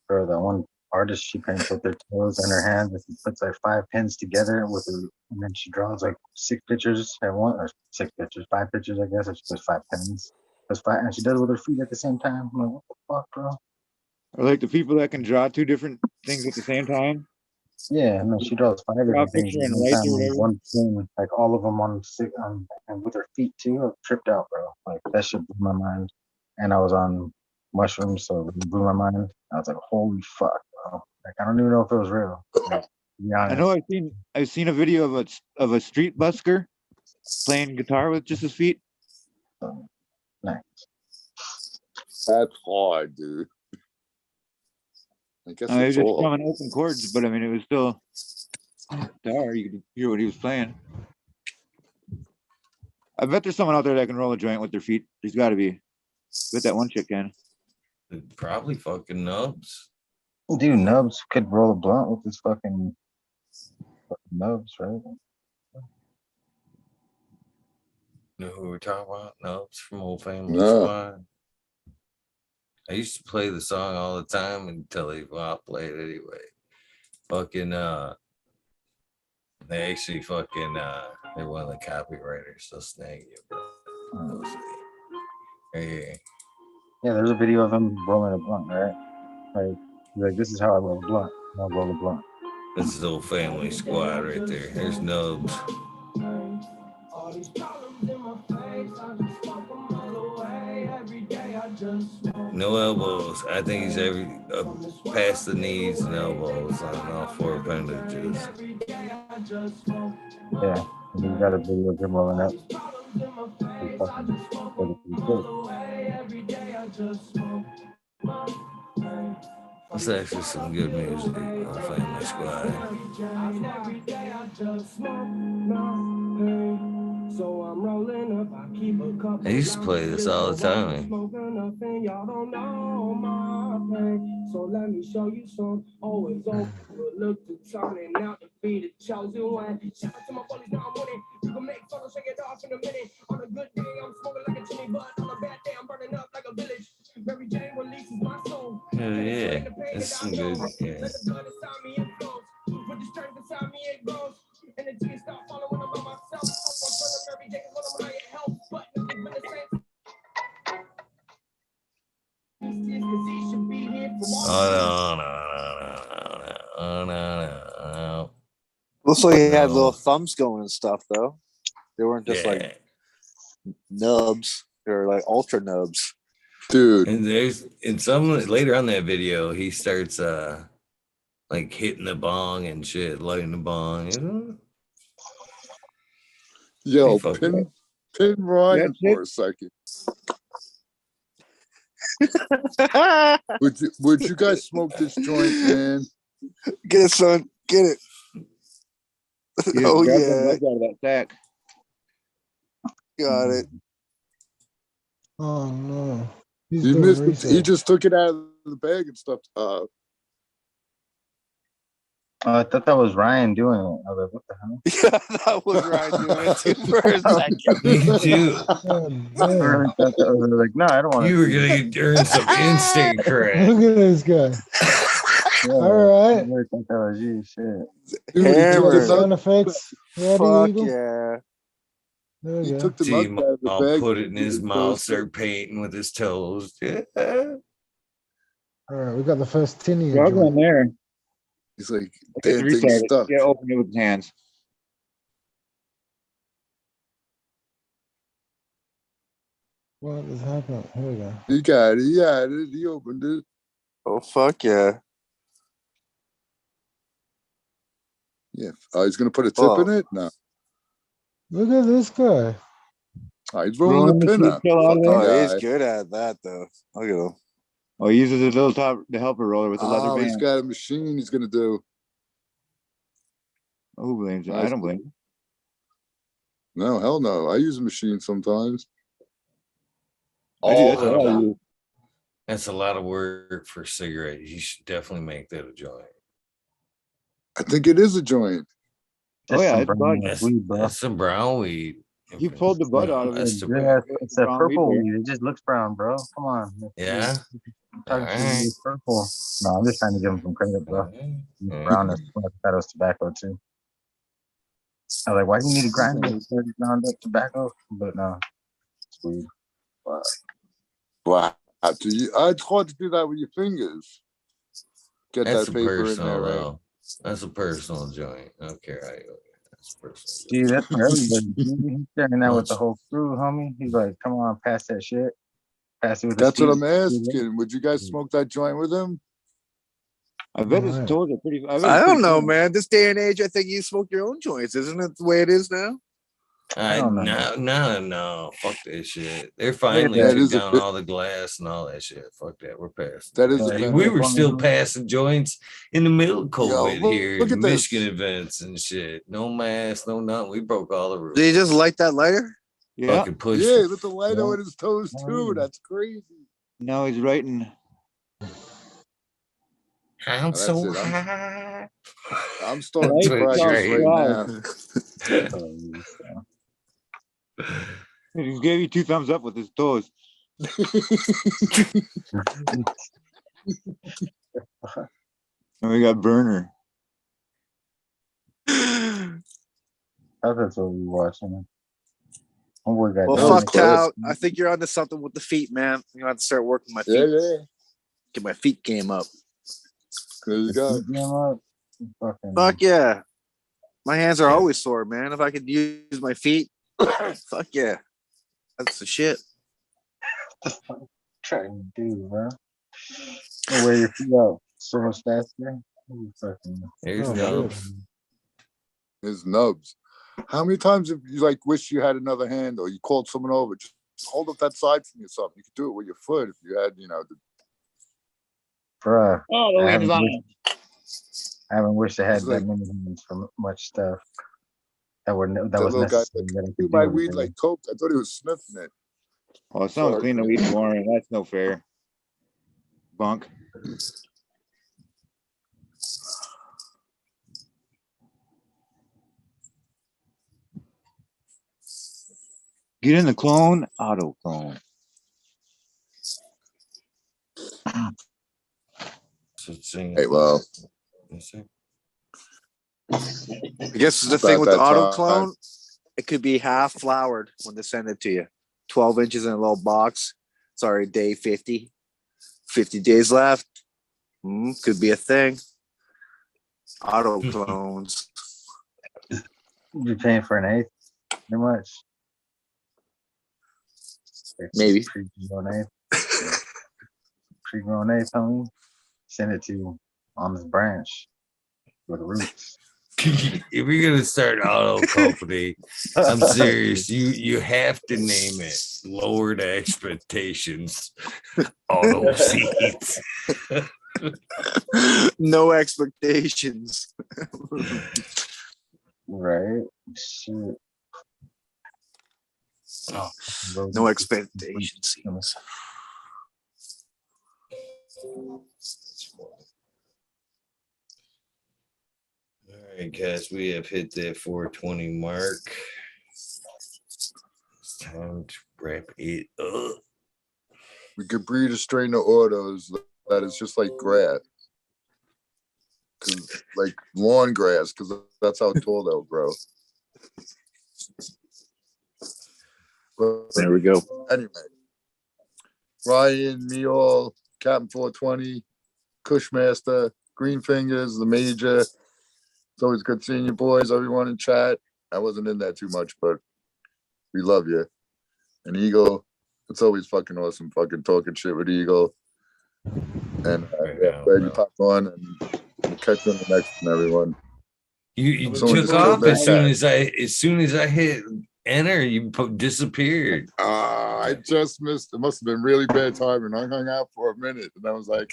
Bro, that one artist, she paints with her toes and her hands, and she puts like 5 pins together with her, and then she draws like 6 pictures at once, or 6 pictures, 5 pictures, I guess, and she puts 5 pins. And she does it with her feet at the same time. I'm like, what the fuck, bro? Or like the people that can draw 2 different things at the same time. Yeah, no, she draws 5 different things at the same time on one pin, like all of them on 6, and with her feet too. I tripped out, bro. Like that shit blew my mind. And I was on mushrooms, so it blew my mind. I was like, holy fuck, bro. I don't even know if it was real. Like, to be I honest. know I've seen a video of a street busker playing guitar with just his feet. Nice. That's hard, dude. I guess It was it's just all. strumming open chords, but I mean, it was still guitar. You could hear what he was playing. I bet there's someone out there that can roll a joint with their feet. There's got to be. I bet that one chick can. Probably fucking Nubs. Dude, Nubs could roll a blunt with his fucking Nubs, right? You know who we're talking about? Nubs from Old Family No. Squad. I used to play the song all the time until they play it anyway. Fucking they actually fucking they're one of the copywriters, so snag you, but we'll see. Hey, Yeah, there's a video of him rolling a blunt, right? Like, he's like, this is how I roll a blunt. I'll roll a blunt. this is Old Family Squad right there. There's Nubs. No elbows. I think he's past the knees and elbows on all four appendages. Yeah, and he's got a video of him rolling up. He's fucking pretty cool. That's actually some good music. Old Family Squad. I used to play this all the time. So let me show you some. Always overlook the turning out to be the chosen one. Shout out to my buddies now I'm winning. You can make photos, shake it off in a minute. On a good day, I'm smoking like a chimney, but on a bad day, I'm burning up like a village. Mary Jane releases my soul. Hell yeah, that's some good. Yeah. Let the blood inside me it flows. With the strength inside me it grows. And the tears start following about myself. I'm turning Mary Jane when I'm higher health, but nothing's been the same. No. Looks like he had little thumbs going and stuff, though. They weren't just like nubs; they were like ultra nubs, dude. And there's in some later on that video, he starts like hitting the bong and shit, lighting the bong. You know? Yo, pin Ryan for a second. Would you guys smoke this joint, man? Get it, son. Get it. Oh yeah. Out of that sack. Got it. Oh no. He missed it. He just took it out of the bag and stuff. I thought that was Ryan doing it. I was like, what the hell? Yeah, that was Ryan doing it too for a second. Me too. I really thought that was like, no, I don't want to. You were gonna earn some instant credit. Look at this guy. Yeah, All right. I really thought that was you. Shit. Hammer. Sound effects. Ready, Fuck Eagle? yeah. There we He go. took the See mug him out of the all bag. put it in his mouth, start painting with his toes. Yeah. All right, we got the first tinny. Drug one there. He's like, Okay, damn restart thing it. stuck. Yeah, open it with his hands. What is happening? Here we go. He got it. He had it. He opened it. Oh fuck yeah. Yeah. Oh, he's gonna put a tip in it? No. Look at this guy. Oh, he's rolling the pin up. Oh, he's good at that though. Look at him. Oh, he uses his little top, the helper roller with the leather band. He's got a machine he's gonna do. Oh, who blames him? I don't blame him. No, hell no. I use a machine sometimes. That's a lot of work for a cigarette. You should definitely make that a joint. I think it is a joint. Oh yeah, That's some brown weed. You pulled the bud out of it. Yeah, it's a purple weed. It just looks brown, bro. Come on. Yeah. I'm talking to you, purple. No, I'm just trying to give him some credit, bro. Brown is that was tobacco too. I was like, why do you need to grind it? It's already ground up tobacco, but no, it's weed. Wow. It's hard to do that with your fingers. Get That's that a paper in personal, there, right? though. That's a personal joint. I don't care how you look at it. That's personal. Gee, that's for everybody. He's sharing that with the whole crew, homie. He's like, come on, pass that shit. Pass it with That's the what I'm asking. Would you guys smoke that joint with him? I bet his Alright. toes are pretty. I, bet I it's don't pretty know, clean. man. This day and age, I think you smoke your own joints, isn't it the way it is now? No. Fuck that shit. They're finally That took is a down bit. all the glass and all that shit. Fuck that. We're past. That is a Like, bit. we were still passing joints in the middle of Yo, COVID here look in at this. Michigan events and shit. No mask, no nothing. We broke all the rules. Did you just light that lighter? Yeah. Fucking pushed Yeah, it. with the light on his toes too. That's crazy. Now he's writing. I'm That's so it. high. I'm starting Light to practice sounds right proud. now. He gave you 2 thumbs up with his toes. And we got Burner. I thought that's what we were watching. Homeboy got Well, That was fuck class. out. I think you're onto something with the feet, man. I'm gonna have to start working my feet. Yeah. Get my feet game up. There you go. Fuck yeah. My hands are always sore, man. If I could use my feet, fuck yeah. That's the shit. Trying to do, bro. Don't wear your feet out so much faster. There's Oh, nubs. His nubs. How many times have you like wish you had another hand or you called someone over? Just hold up that side from you or something. You could do it with your foot if you had, the Bruh, Oh, I haven't wished I had It's that like- many hands for much stuff that was little guy necessary. That I do could my do weed everything. like coke. I thought he was sniffing it. Oh, someone's cleaning the weed for him. That's no fair. Bunk. Get in the clone, auto clone. Hey, well, I guess the About thing with the that auto time. clone, it could be half floured when they send it to you. 12 inches in a little box. Sorry, day 50. 50 days left. Could be a thing. Auto clones. You're paying for an eighth, pretty much. Maybe. Pre-grown eighth. Pre-grown eighth, homie. Send it to on this branch with roots. If you're gonna start auto company, I'm serious. You have to name it Lowered Expectations Auto Seeds. No expectations. Right? Shit. Oh, No expectations. All right, guys, we have hit that 420 mark. It's time to wrap it up. We could breed a strain of autos that is just like grass. Like lawn grass, because that's how tall they'll grow. There we go. Anyway, Ryan, me all, Captain 420, Cushmaster, Green Fingers, the Major. It's always good seeing you boys, everyone in chat. I wasn't in that too much, but we love you. And Eagle, it's always fucking awesome fucking talking shit with Eagle. And glad you popped on, and we'll catch you on the next one, everyone. You Someone took just killed off that as soon as I hit enter. You disappeared. I just missed. It must have been really bad timing. I hung out for a minute, and I was like,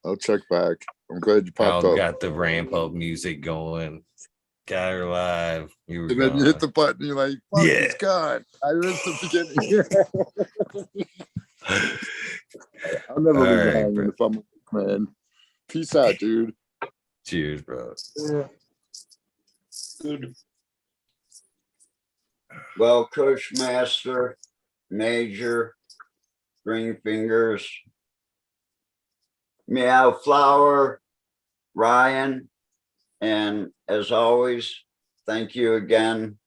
I'll check back. I'm glad you popped up. Got the ramp up music going. Got her live. You were And then gone. you hit the button. You're like, fuck, Yeah. it's gone. I missed the beginning. I'll never All leave right, behind bro. if I'm a man. Peace out, dude. Cheers, bro. Good. Well, Cushmaster, Major, Green Fingers, Meow Flower, Ryan, and as always, thank you again,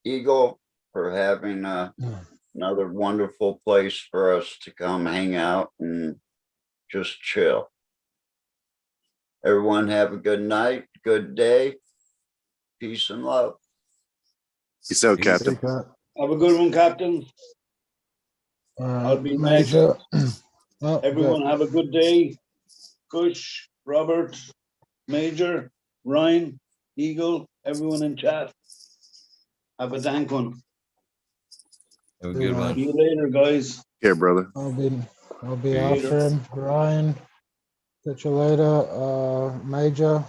Eagle, for having another wonderful place for us to come hang out and just chill. Everyone have a good night, good day, peace and love. Peace out, Captain. Have a good one, Captain. I'll be next. Major. Oh, Everyone have a good day. Kush, Robert, Major, Ryan, Eagle, everyone in chat. Have a dank one. Have a good one. See you later, guys. Here, brother. I'll be Later. after him. Ryan, catch you later. Major,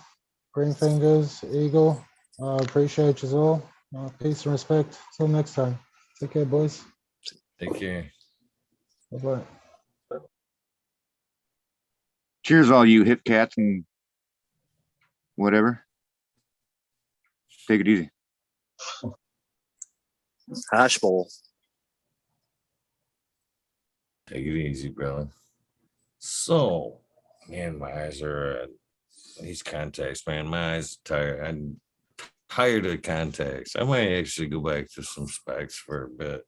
Green Fingers, Eagle. Appreciate you all. Peace and respect. Till next time. Take care, boys. Take care. Bye-bye. Cheers, all you hip cats and whatever. Take it easy. Hash bowl. Take it easy, brother. So, man, my eyes are these contacts, man. My eyes are tired. I'm tired of contacts. I might actually go back to some specs for a bit.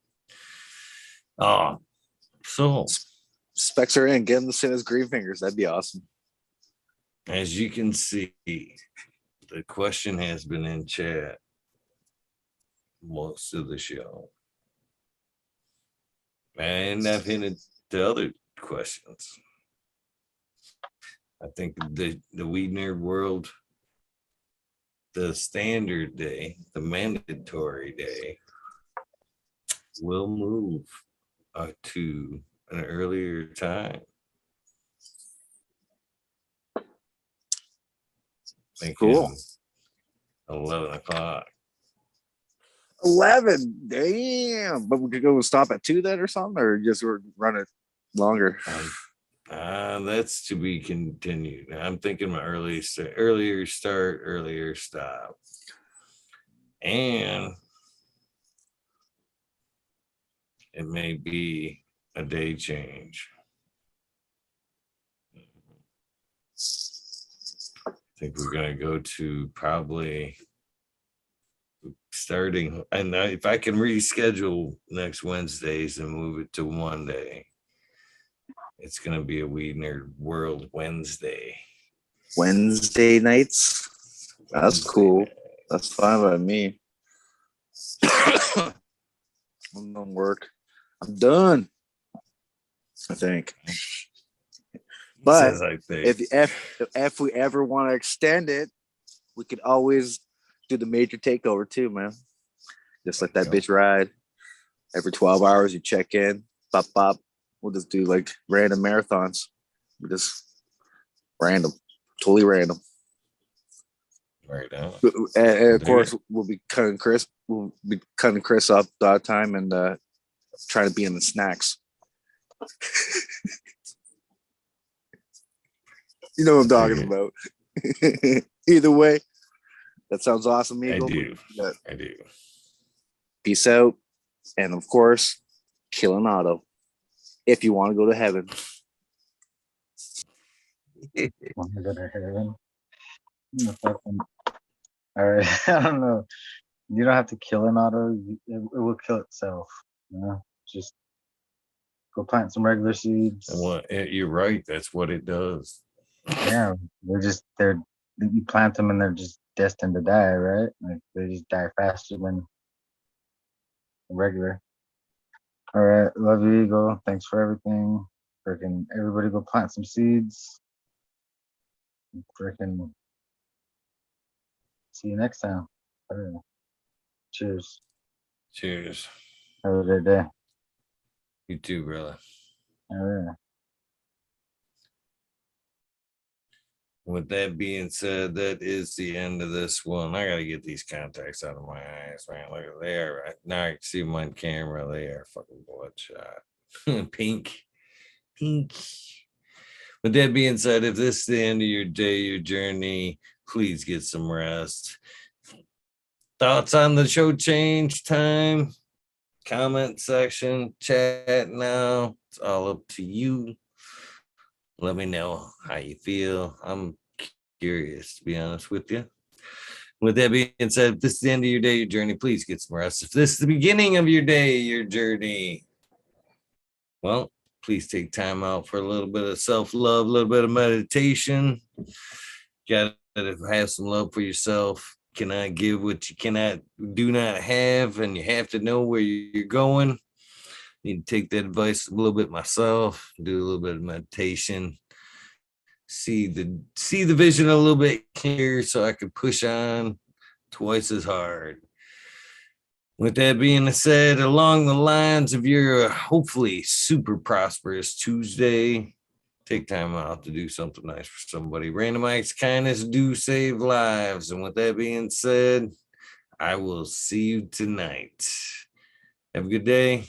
So specs are in. Get them the same as Green Fingers. That'd be awesome. As you can see, the question has been in chat most of the show. And I've hinted to other questions. I think the Weed Nerd World, the standard day, the mandatory day, will move to an earlier time. Cool. 11 o'clock. 11. Damn. But we could go stop at 2 then or something, or just run it longer. That's to be continued. I'm thinking my earlier start, earlier stop. And it may be a day change. I think we're going to go to probably starting, and if I can reschedule next Wednesdays and move it to one day, it's going to be a Weed Nerd World Wednesday. Wednesday nights? That's cool. That's fine by me. I'm done work. I'm done, I think. But if we ever want to extend it, we could always do the major takeover too, man. Just let that bitch ride. Every 12 hours you check in, pop, pop. We'll just do like random marathons. We're just random, totally random. Right now. And of course, we'll be cutting Chris. We'll be cutting Chris up that time and trying to be in the snacks. You know what I'm talking about. Either way, that sounds awesome, Eagle. I do. Peace out. And of course, kill an auto if you want to go to heaven. Want to go to heaven? All right. I don't know. You don't have to kill an auto. It will kill itself. You know? Just go plant some regular seeds. You're right. That's what it does. Yeah, you plant them and they're just destined to die, right? Like they just die faster than regular. All right, love you, Eagle. Thanks for everything. Freaking everybody go plant some seeds. Freaking see you next time. Cheers. Cheers. Have a good day. You too, brother. All right. With that being said, that is the end of this one. I got to get these contacts out of my eyes, man. Look at there. Right now I can see them on camera. They are fucking bloodshot. Pink. With that being said, if this is the end of your day, your journey, please get some rest. Thoughts on the show change time? Comment section, chat now. It's all up to you. Let me know how you feel. I'm curious, to be honest with you. With that being said, if this is the end of your day, your journey, please get some rest. If this is the beginning of your day, your journey, well, please take time out for a little bit of self-love, a little bit of meditation. Got to have some love for yourself. Cannot give what you do not have, and you have to know where you're going. Need to take that advice a little bit myself, do a little bit of meditation, see the vision a little bit clearer so I can push on twice as hard. With that being said, along the lines of your hopefully super prosperous Tuesday, take time out to do something nice for somebody. Random acts of kindness do save lives. And with that being said, I will see you tonight. Have a good day.